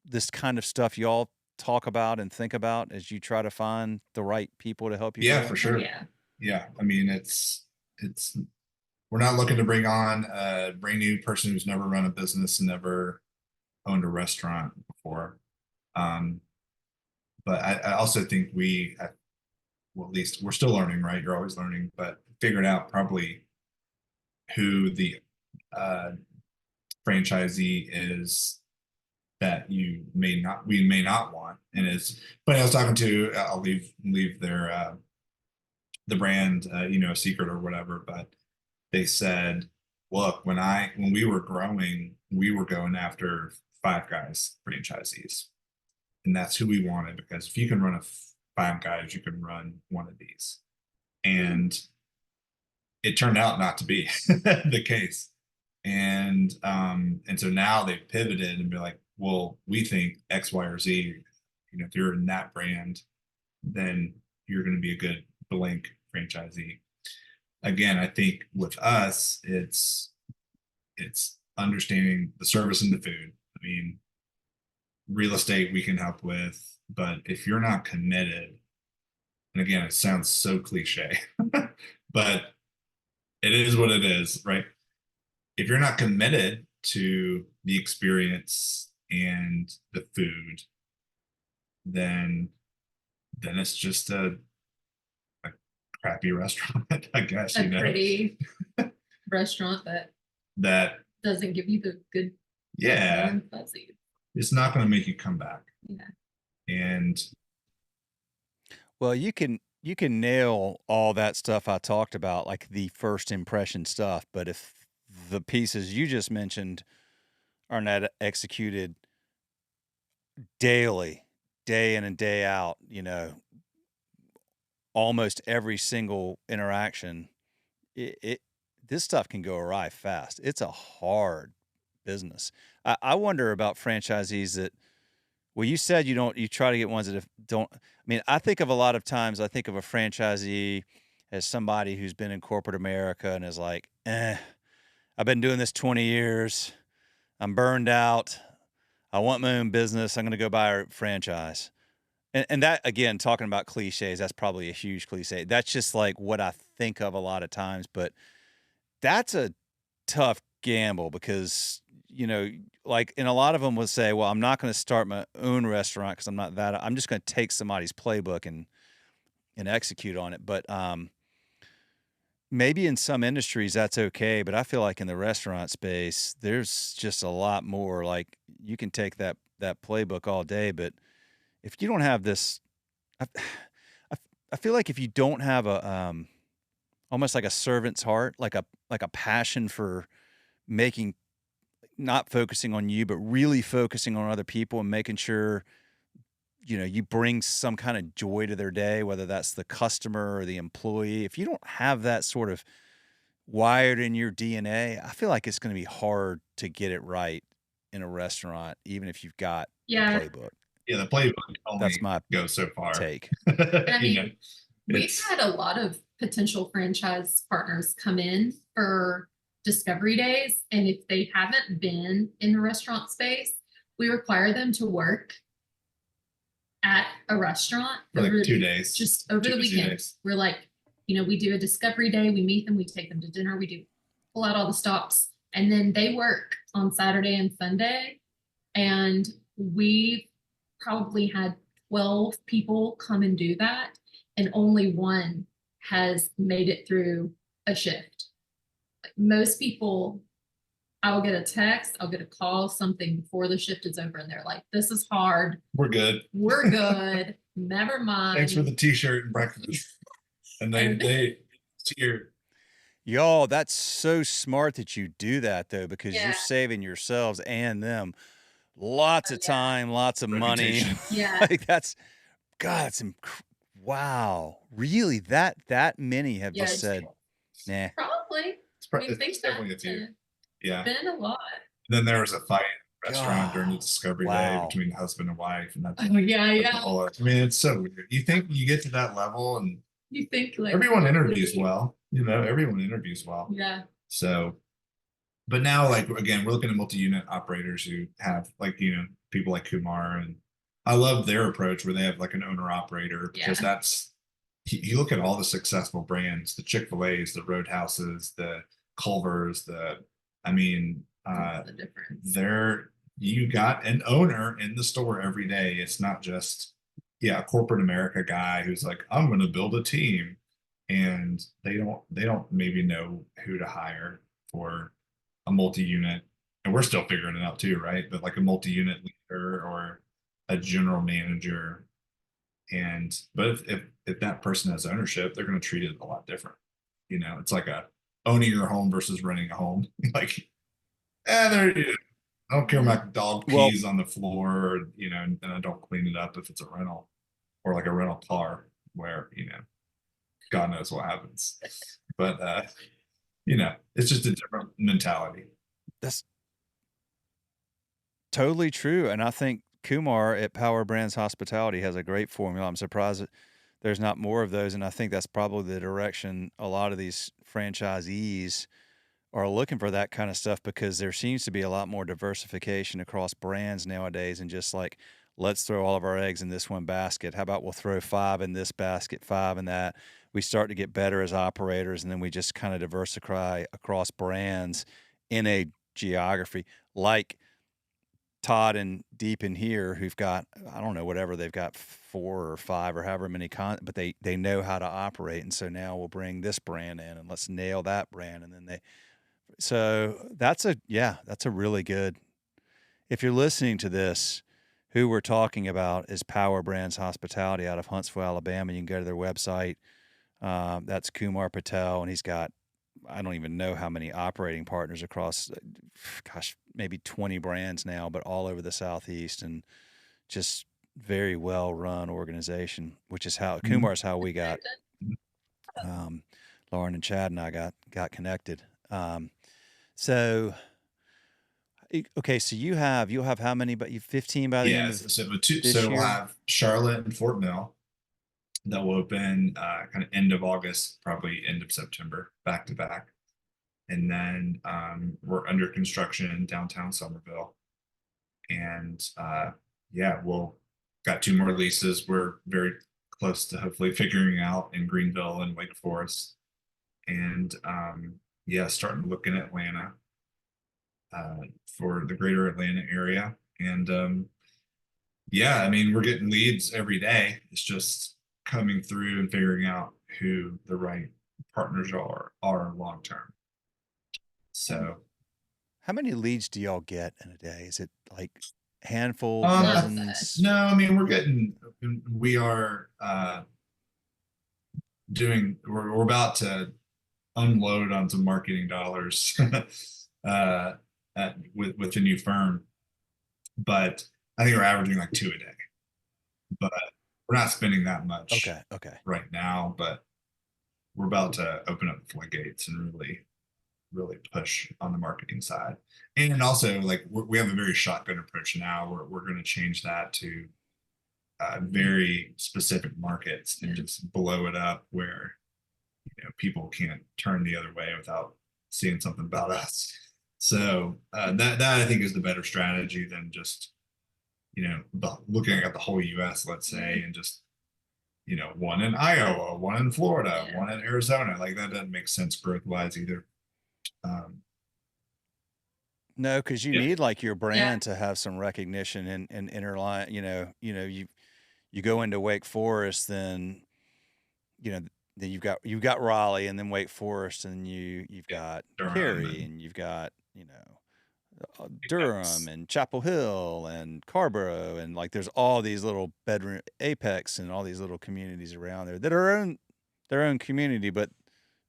this kind of stuff y'all talk about and think about as you try to find the right people to help you? Yeah, grow? for sure. Yeah. I mean, it's we're not looking to bring on a brand new person who's never run a business and never owned a restaurant before. But I also think well, at least we're still learning, right? You're always learning, but figured out probably who the franchisee is that we may not want. And it's funny, I was talking to, I'll leave their the brand a secret or whatever, but they said, look, when we were growing, we were going after Five Guys franchisees, and that's who we wanted, because if you can run Five Guys, you can run one of these. And it turned out not to be the case. And so now they've pivoted and be like, well, we think X, Y, or Z. If you're in that brand, then you're going to be a good blank franchisee. Again, I think with us, it's understanding the service and the food. I mean, real estate we can help with, but if you're not committed, and again, it sounds so cliche, but it is what it is, right? If you're not committed to the experience and the food, then it's just a crappy restaurant, I guess. A pretty restaurant that doesn't give you the good yeah, fuzzy. It's not going to make you come back. Yeah. And well, you can nail all that stuff I talked about, like the first impression stuff, but if the pieces you just mentioned are not executed daily, day in and day out, almost every single interaction, this stuff can go awry fast. It's a hard business. I wonder about franchisees that, well, you said you try to get ones that don't. I mean, I think of a lot of times, I think of a franchisee as somebody who's been in corporate America and is like, I've been doing this 20 years. I'm burned out. I want my own business. I'm going to go buy a franchise. And that, again, talking about cliches, that's probably a huge cliche. That's just like what I think of a lot of times. But that's a tough gamble because, like, and a lot of them will say, well, I'm not going to start my own restaurant because I'm not that. I'm just going to take somebody's playbook and execute on it. But maybe in some industries that's okay. But I feel like in the restaurant space, there's just a lot more. Like, you can take that playbook all day, but if you don't have this, I feel like if you don't have a almost like a servant's heart, like a passion for making, not focusing on you, but really focusing on other people and making sure, you bring some kind of joy to their day, whether that's the customer or the employee. If you don't have that sort of wired in your DNA, I feel like it's going to be hard to get it right in a restaurant, even if you've got the playbook. Yeah, the playbook only That's my goes so far. Take. I mean, we've had a lot of potential franchise partners come in for discovery days, and if they haven't been in the restaurant space, we require them to work at a restaurant for like 2 days, just over the weekend. We're like, we do a discovery day, we meet them, we take them to dinner, we do pull out all the stops, and then they work on Saturday and Sunday. And we've probably had 12 people come and do that, and only one has made it through a shift. Most people, I'll get a text, I'll get a call, something before the shift is over, and they're like, this is hard. We're good. Never mind. Thanks for the t-shirt and breakfast. And they cheer. Y'all, that's so smart that you do that, though, because you're saving yourselves and them lots of time, lots of money. Yeah. Like that's wow. Really? That many have just said, nah. Probably. It's definitely a few. Yeah. Been a lot. Then there was a fight in the restaurant during the discovery day between husband and wife. And that's I mean, it's so weird. You think you get to that level and you think like everyone interviews well, everyone interviews well. Yeah. So, but now, like, again, we're looking at multi-unit operators who have, like, people like Kumar, and I love their approach where they have like an owner operator, because that's, you look at all the successful brands, the Chick-fil-A's, the Roadhouses, the Culvers, you got an owner in the store every day. It's not just, a corporate America guy who's like, I'm going to build a team, and they don't maybe know who to hire for a multi-unit, and we're still figuring it out too, right? But like a multi-unit leader or a general manager, but if that person has ownership, they're going to treat it a lot different. It's like owning your home versus renting a home. Like, I don't care about dog pees on the floor, and I don't clean it up if it's a rental, or like a rental car where, God knows what happens. But it's just a different mentality. That's totally true. And I think Kumar at Power Brands Hospitality has a great formula. I'm surprised that there's not more of those. And I think that's probably the direction a lot of these franchisees are looking for, that kind of stuff, because there seems to be a lot more diversification across brands nowadays, and just like, let's throw all of our eggs in this one basket. How about we'll throw 5 in this basket, 5 in that. We start to get better as operators, and then we just kind of diversify across brands in a geography, like Todd and Deep in here, who've got, I don't know, whatever they've got, 4 or 5 or however many but they know how to operate. And so now we'll bring this brand in and let's nail that brand. And then so that's a really good, if you're listening to this, who we're talking about is Power Brands Hospitality out of Huntsville, Alabama. You can go to their website. That's Kumar Patel, and he's got, I don't even know how many operating partners across, gosh, maybe 20 brands now, but all over the Southeast, and just very well run organization, which is how Kumar is how we got, Lauren and Chad and I got connected. So, okay, so you'll have how many? But you 15 by the end of so this we'll year? have Charlotte and Fort Mill that will open kind of end of August, probably end of September, back to back. And then we're under construction in downtown Somerville. And we'll got 2 more leases. We're very close to hopefully figuring out in Greenville and Wake Forest. And starting looking at Atlanta for the greater Atlanta area. And I mean, we're getting leads every day. It's just coming through and figuring out who the right partners are long term. So how many leads do y'all get in a day? Is it like handful, Not dozens? no, I mean, we are we're about to unload on some marketing dollars with the new firm, but I think we're averaging like 2 a day, but we're not spending that much Okay. right now, but we're about to open up the floodgates and really push on the marketing side. And also, like, we have a very shotgun approach now. We're going to change that to very specific markets and just blow it up where people can't turn the other way without seeing something about us. So that I think is the better strategy than just looking at the whole U.S., let's say, and just one in Iowa, one in Florida, one in Arizona. Like, that doesn't make sense growth wise either. No, because you need like your brand to have some recognition and interline. You go into Wake Forest, then then you've got Raleigh, and then Wake Forest, and you've got Cary, and you've got Durham and Chapel Hill and Carborough, and like there's all these little bedroom Apex and all these little communities around there that are their own community, but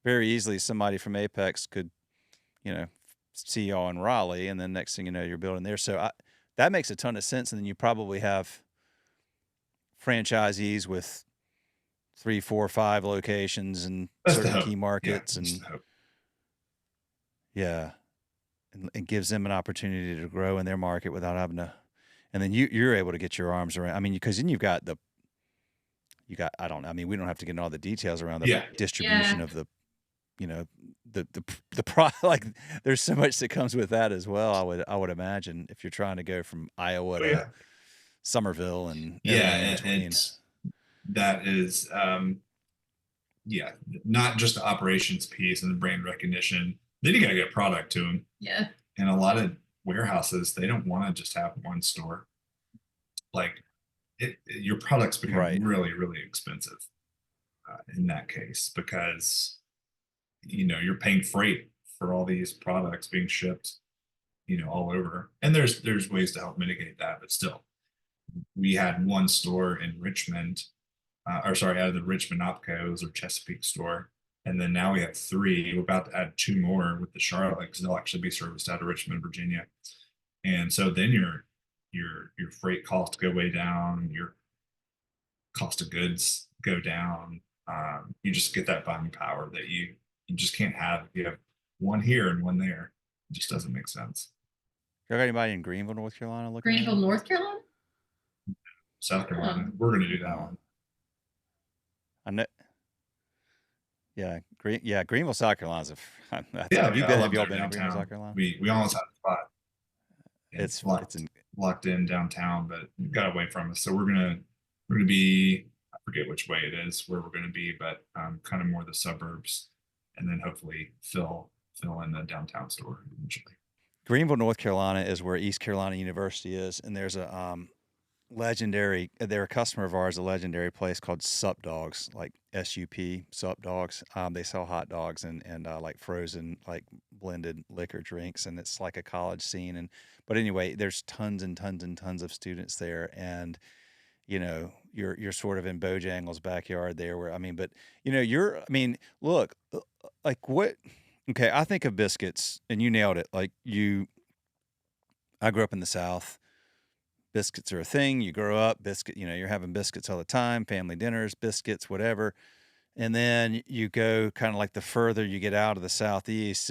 very easily somebody from Apex could see y'all in Raleigh, and then next thing you know, you're building there. So that makes a ton of sense. And then you probably have franchisees with 3, 4, 5 locations in certain key markets, and it gives them an opportunity to grow in their market without having to. And then you're able to get your arms around. I mean, because then you got I don't know. I mean, we don't have to get into all the details around the distribution of the the product. Like, there's so much that comes with that as well. I would imagine, if you're trying to go from Iowa to Somerville and everything in between. That is not just the operations piece and the brand recognition. Then you got to get product to them. Yeah. And a lot of warehouses, they don't want to just have one store. Like, your products become really, really expensive in that case, because you're paying freight for all these products being shipped all over. And there's ways to help mitigate that, but still, we had one store in Richmond, out of the Richmond Opcos or Chesapeake store, and then now we have 3. We're about to add 2 more with the Charlotte, because they'll actually be serviced out of Richmond, Virginia. And so then your freight costs go way down, your cost of goods go down. You just get that buying power that you just can't have if you have one here and one there. It just doesn't make sense. You got anybody in Greenville, North Carolina looking at Greenville, it? North Carolina? South Carolina, Oh. we're going to do that Oh. one. I know. Yeah, Greenville, South Carolina's Yeah, have you I been? love Have y'all their been to Greenville, downtown. South Carolina? We almost had a spot and It's locked in downtown, but it got away from us. So we're gonna be, I forget which way it is where we're gonna be, but kind of more the suburbs, and then hopefully fill in the downtown store eventually. Greenville, North Carolina is where East Carolina University is, and there's a legendary. They're a customer of ours. A legendary place called Sup Dogs, like SUP Sup Dogs. They sell hot dogs and like frozen, like blended liquor drinks, and it's like a college scene. But anyway, there's tons and tons and tons of students there, and you're sort of in Bojangles' backyard there. But look, like what? Okay, I think of biscuits, and you nailed it. I grew up in the South. Biscuits are a thing. You grow up, you're having biscuits all the time, family dinners, biscuits, whatever. And then you go kind of like the further you get out of the Southeast,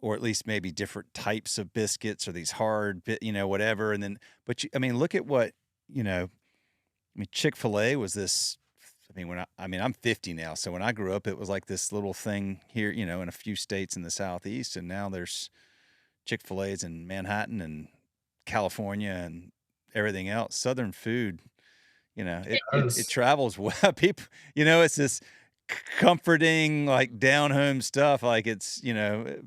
or at least maybe different types of biscuits or these hard, whatever. And then, look at what, Chick-fil-A was this. I'm 50 now. So when I grew up, it was like this little thing here, in a few states in the Southeast. And now there's Chick-fil-A's in Manhattan and California and everything else. Southern food, it travels well. People, it's this comforting, like down home stuff. Like it's,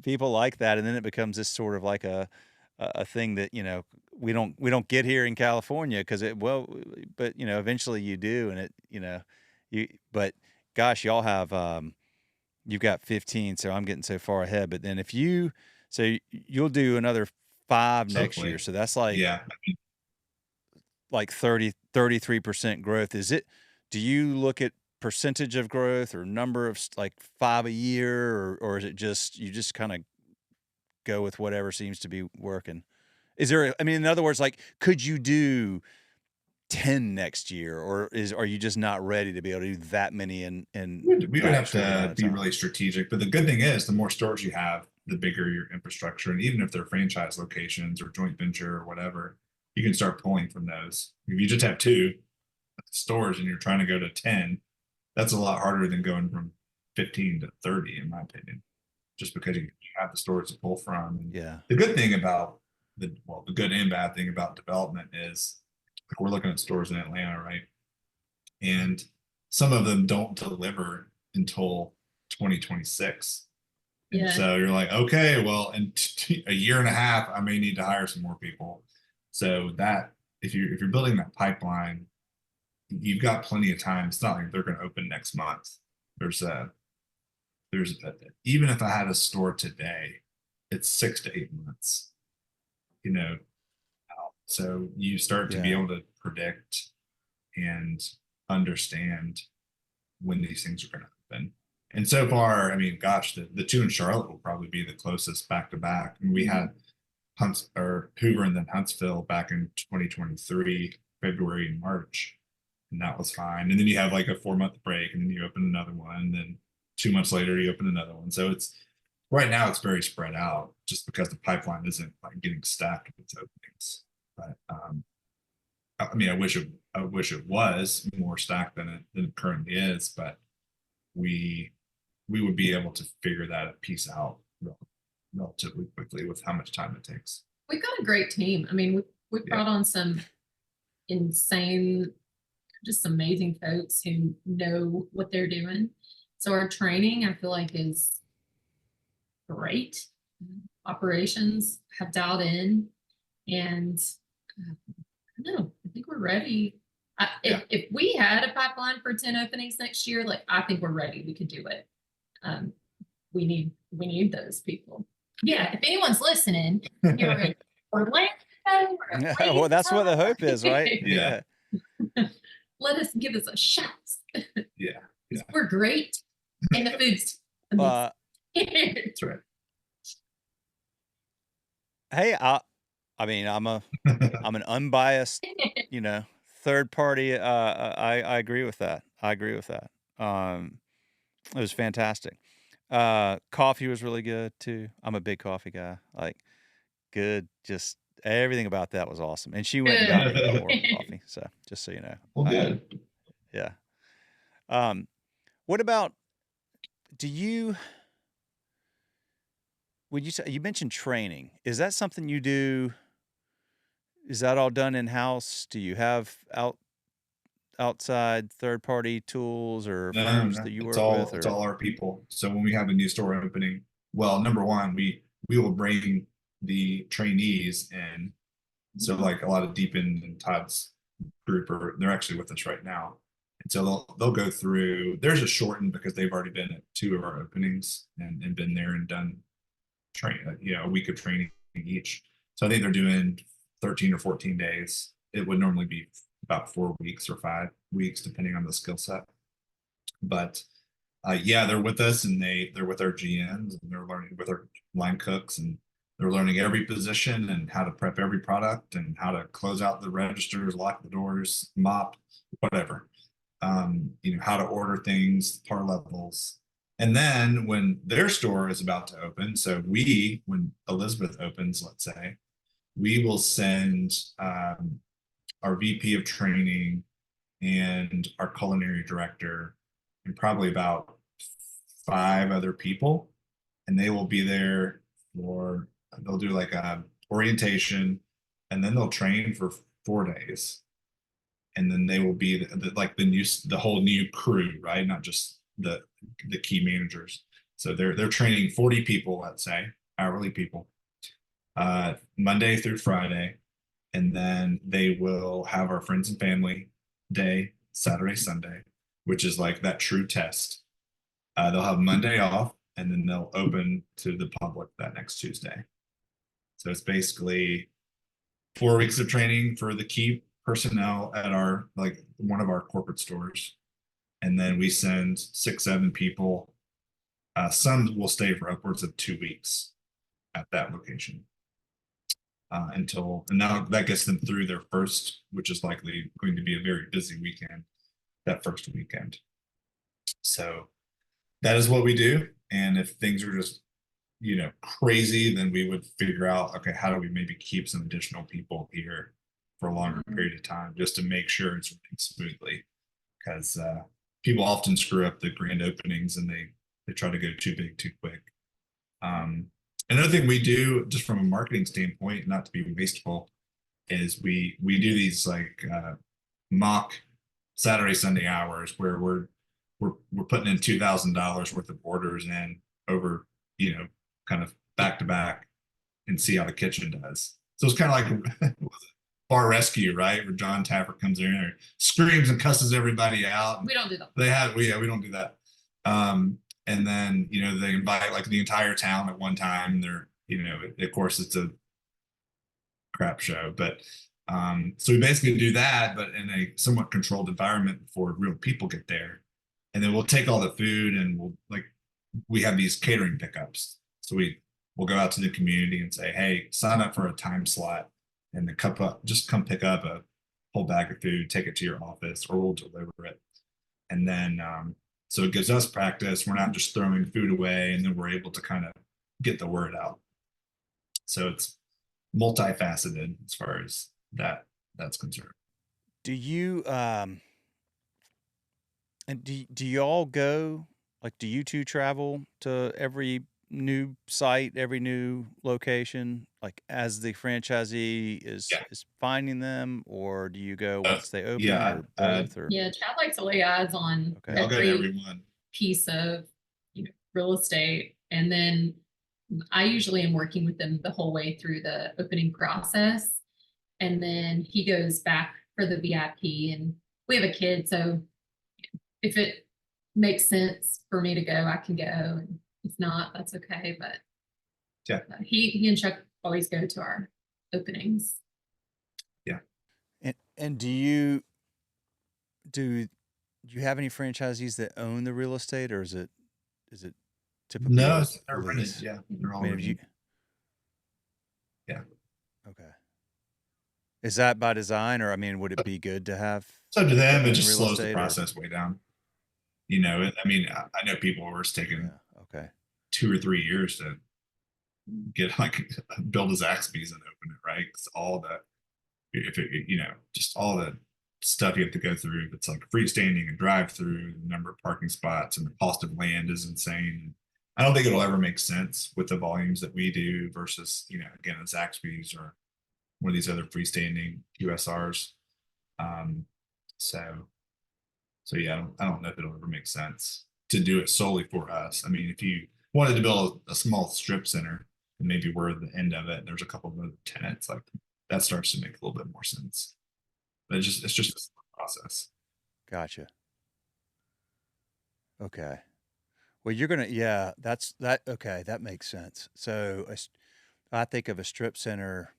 people like that. And then it becomes this sort of like a thing that, we don't get here in California but eventually you do. And but gosh, y'all have, you've got 15, so I'm getting so far ahead. But then so you'll do another 5 next year. So that's like, like 33% growth. Do you look at percentage of growth or number of like 5 a year, or is it just, you just kind of go with whatever seems to be working? In other words, like, could you do 10 next year, or are you just not ready to be able to do that many we would have to be really strategic, but the good thing is the more stores you have, the bigger your infrastructure. And even if they're franchise locations or joint venture or whatever, you can start pulling from those. If you just have 2 stores and you're trying to go to 10, that's a lot harder than going from 15 to 30, in my opinion, just because you have the stores to pull from. And yeah. The good thing about the good and bad thing about development is, like, we're looking at stores in Atlanta, right? And some of them don't deliver until 2026. And so you're like, okay, well, in a year and a half, I may need to hire some more people. So that if you're building that pipeline, you've got plenty of time. It's not like they're going to open next month. Even if I had a store today, it's 6 to 8 months. So you start to be able to predict and understand when these things are going to happen. And so far, gosh, the 2 in Charlotte will probably be the closest back to back. And we had Hoover and then Huntsville back in 2023, February and March, and that was fine. And then you have like a 4-month break, and then you open another one, and then 2 months later you open another one. So it's right now it's very spread out, just because the pipeline isn't like getting stacked with openings. But I wish it was more stacked than it currently is, but we would be able to figure that piece out relatively quickly with how much time it takes. We've got a great team. We brought on some insane, just amazing folks who know what they're doing. So our training, I feel like, is great. Operations have dialed in, and I think we're ready. If we had a pipeline for 10 openings next year, like, I think we're ready. We could do it. We need those people. Yeah, if anyone's listening, you're in Orlando. Well, that's what the hope is, right? Yeah. Give us a shot. Yeah. We're great, and the food's that's right. Hey, I'm an unbiased, third party. I agree with that. It was fantastic. Coffee was really good too. I'm a big coffee guy. Like, good, just everything about that was awesome. And she went and got me more Good. coffee. So just so you know, Well, good. yeah. Um, what about, do you, would you say, you mentioned training? Is that something you do? Is that all done in house? Do you have outside third party tools or No, firms no, that you it's work with, it's or? all our people. So when we have a new store opening, well, number one, we will bring the trainees in. So like a lot of Deepan and Todd's group they're actually with us right now. And so they'll go through, there's a shortened because they've already been at two of our openings and been there and done a week of training each. So I think they're doing 13 or 14 days. It would normally be about 4 weeks or 5 weeks, depending on the skill set. But yeah, they're with us and they're with our GMs and they're learning with our line cooks and they're learning every position and how to prep every product and how to close out the registers, lock the doors, mop, whatever. How to order things, par levels. And then when their store is about to open, so when Elizabeth opens, let's say, we will send our VP of training and our culinary director and probably about 5 other people. And they will be there they'll do like a orientation and then they'll train for 4 days. And then they will be like the whole new crew, right? Not just the key managers. So they're training 40 people, let's say, hourly people, Monday through Friday. And then they will have our friends and family day, Saturday, Sunday, which is like that true test. They'll have Monday off and then they'll open to the public that next Tuesday. So it's basically 4 weeks of training for the key personnel at one of our corporate stores. And then we send 6, 7 people. Some will stay for upwards of 2 weeks at that location. And now that gets them through their first, which is likely going to be a very busy weekend, that first weekend. So that is what we do. And if things are just, crazy, then we would figure out, okay, how do we maybe keep some additional people here for a longer period of time just to make sure it's running smoothly. Because people often screw up the grand openings and they try to go too big too quick. Another thing we do, just from a marketing standpoint, not to be wasteful, is we do these like mock Saturday Sunday hours where we're putting in $2,000 worth of orders in over kind of back to back and see how the kitchen does. So it's kind of like bar rescue, right? Where John Taffer comes in and screams and cusses everybody out. We don't do that. We don't do that. And then they invite like the entire town at one time. They're of course it's a crap show, but so we basically do that, but in a somewhat controlled environment before real people get there. And then we'll take all the food and we have these catering pickups. So we'll go out to the community and say, hey, sign up for a time slot and just come pick up a whole bag of food, take it to your office, or we'll deliver it. And then so it gives us practice. We're not just throwing food away, and then we're able to kind of get the word out. So it's multifaceted as far as that's concerned. Do you and do you all go, like, do you two travel to every new site, every new location, like as the franchisee is finding them, or do you go once they open, or both? Or Yeah, Chad likes to lay eyes on Okay. I'll go to every everyone. piece of real estate, and then I usually am working with them the whole way through the opening process, and then he goes back for the VIP. And we have a kid, so if it makes sense for me to go, I can go, and if not, that's okay. But yeah, he and Chuck always go to our openings. Yeah. And do you have any franchisees that own the real estate, or is it typically no, they're rented. Yeah, they're all rented. Yeah. Okay. Is that by design, or would it be good to have? So to them, it just slows the process way down. I know people were taking 2 or 3 years to get like build a Zaxby's and open it, right? Because all the if it, just all the stuff you have to go through. It's like freestanding and drive through, the number of parking spots and the cost of land is insane. I don't think it'll ever make sense with the volumes that we do versus, again, a Zaxby's or one of these other freestanding QSRs. Um, so, so yeah, I don't know if it'll ever make sense to do it solely for us. I mean, if you wanted to build a small strip center, and maybe we're at the end of it, and there's a couple of other tenants, like that starts to make a little bit more sense. But it's just a process. Gotcha. Okay. Well, okay, that makes sense. So I think of a strip center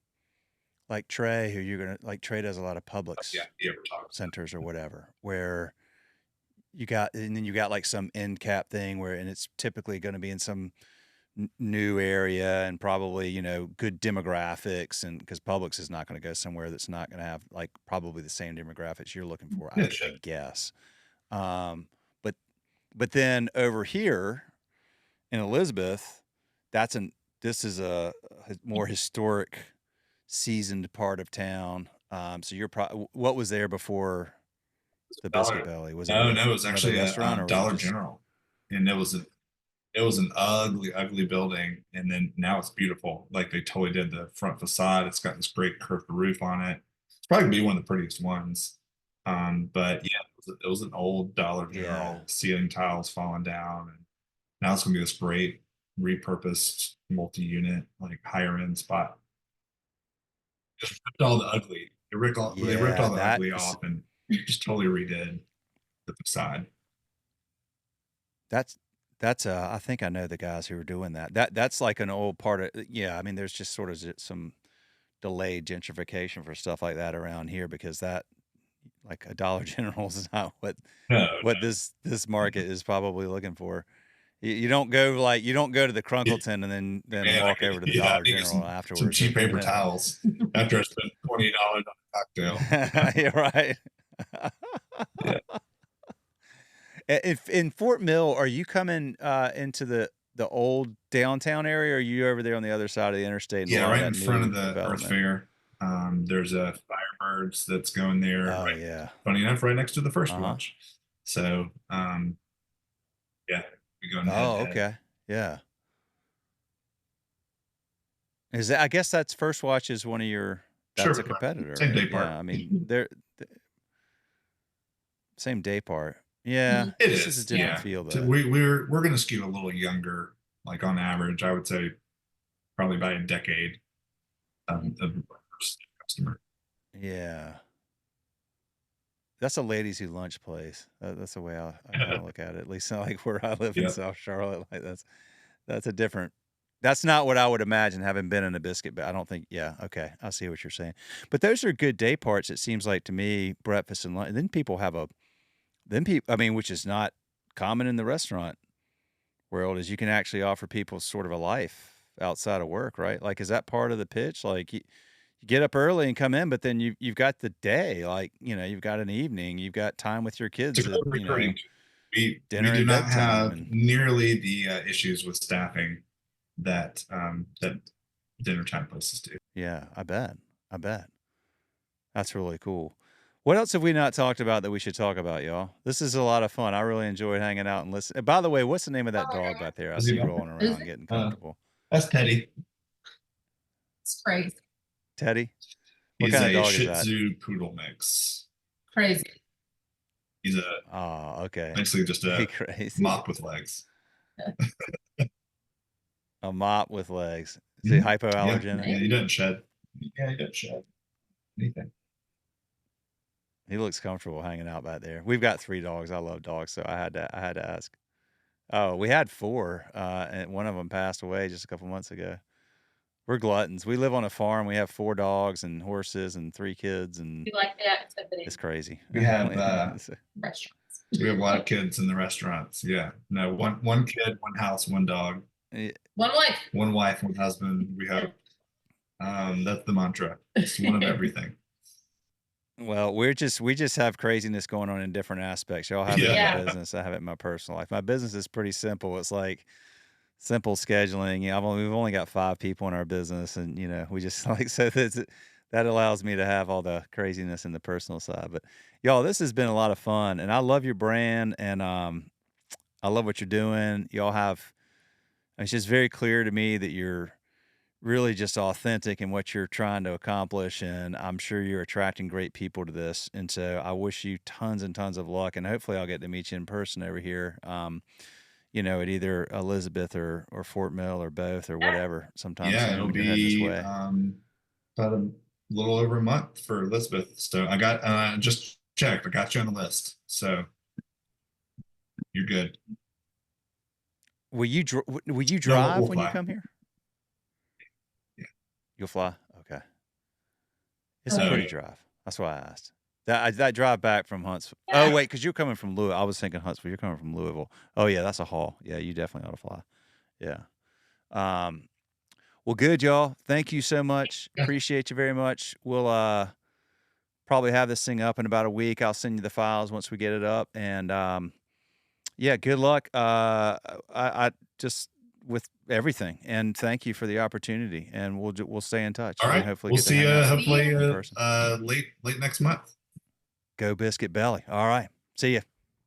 like Trey, Trey does a lot of Publix Yeah, you ever talk centers or whatever, where and then you got like some end cap thing and it's typically going to be in some new area and probably, good demographics, and because Publix is not going to go somewhere that's not going to have like probably the same demographics you're looking for, I guess. But then over here in Elizabeth, this is a more historic, seasoned part of town. So what was there before the Biscuit Belly? Was it no, it was actually a restaurant or Dollar General, and it was an ugly building, and then now it's beautiful. Like they totally did the front facade. It's got this great curved roof on it. It's probably gonna be one of the prettiest ones. But yeah, it was an old Dollar General, ceiling tiles falling down, and now it's gonna be this great repurposed multi-unit, like higher end spot. Just ripped all the ugly. They ripped all the ugly off and just totally redid the facade. I think I know the guys who are doing that. That's like an old part of, I mean, there's just sort of some delayed gentrification for stuff like that around here, because that, like, a Dollar General is not what this market is probably looking for. You don't go to the Crunkleton and then walk over to the Dollar General afterwards. Some cheap paper towels after I spent $20 on a cocktail. You're right. Yeah. In Fort Mill, are you coming into the old downtown area, or are you over there on the other side of the interstate? Yeah, right in front of the Earth Fair. There's a Firebirds that's going there. Oh, yeah. Funny enough, right next to the First Watch. So, yeah, we go. Oh, okay. Yeah. I guess that's First Watch is one of your. That's a competitor. Same day part. Yeah, I mean, they're same day part. Yeah, this is a different feel though. We're going to skew a little younger, like on average. I would say probably by a decade of first customer. Yeah, that's a ladies who lunch place. That's the way I kind of look at it. At least like where I live in South Charlotte, like that's a different. That's not what I would imagine, having been in a Biscuit, but I don't think. Yeah, okay, I see what you're saying. But those are good day parts. It seems like to me, breakfast and lunch. And then people have which is not common in the restaurant world, is you can actually offer people sort of a life outside of work, right? Like, is that part of the pitch? Like, you get up early and come in, but then you've got the day, like, you've got an evening, you've got time with your kids. We do not have nearly the issues with staffing that dinner time places do. Yeah, I bet. That's really cool. What else have we not talked about that we should talk about, y'all? This is a lot of fun. I really enjoyed hanging out and listening. By the way, what's the name of that dog back there? I see rolling around, getting comfortable. That's Teddy. It's crazy. Teddy? What kind of dog is that? Shih Tzu poodle mix. Crazy. He's okay. Basically just a mop with legs. A mop with legs. Is he hypoallergenic? Yeah, he doesn't shed. Yeah, he doesn't shed anything. He looks comfortable hanging out back there. We've got 3 dogs. I love dogs, so I had to ask. Oh, we had 4, and one of them passed away just a couple months ago. We're gluttons. We live on a farm. We have 4 dogs and horses and 3 kids, and we like the activity. It's crazy. We have restaurants. We have a lot of kids in the restaurants. Yeah, no, one kid, one house, one dog. One wife. One wife, one husband. We have. That's the mantra. It's one of everything. Well, we just have craziness going on in different aspects. Y'all have it in my business. I have it in my personal life. My business is pretty simple. It's like simple scheduling. We've only got 5 people in our business, and we just like so that allows me to have all the craziness in the personal side. But y'all, this has been a lot of fun, and I love your brand, and I love what you're doing. Y'all have. It's just very clear to me that you're really just authentic in what you're trying to accomplish, and I'm sure you're attracting great people to this. And so I wish you tons and tons of luck, and hopefully I'll get to meet you in person over here. At either Elizabeth or Fort Mill or both or whatever sometime Yeah, soon it'll when you're heading this be way. about a little over a month for Elizabeth. So I got just checked. I got you on the list. So you're good. Will you No, drive we'll when you fly. come here? Yeah. You'll fly? Okay. It's Oh, a Oh, pretty yeah. drive. That's why I asked. That drive back from Huntsville. Yeah. Oh, wait, because you're coming from Louisville. I was thinking Huntsville. You're coming from Louisville. Oh, yeah, that's a haul. Yeah, you definitely ought to fly. Yeah. Well, good, y'all. Thank you so much. Yeah. Appreciate you very much. We'll probably have this thing up in about a week. I'll send you the files once we get it up. And yeah, good luck. I just with everything, and thank you for the opportunity. And we'll stay in touch. All And right. hopefully We'll get to see hang you out hopefully in person. late next month. Go Biscuit Belly. All right. See ya.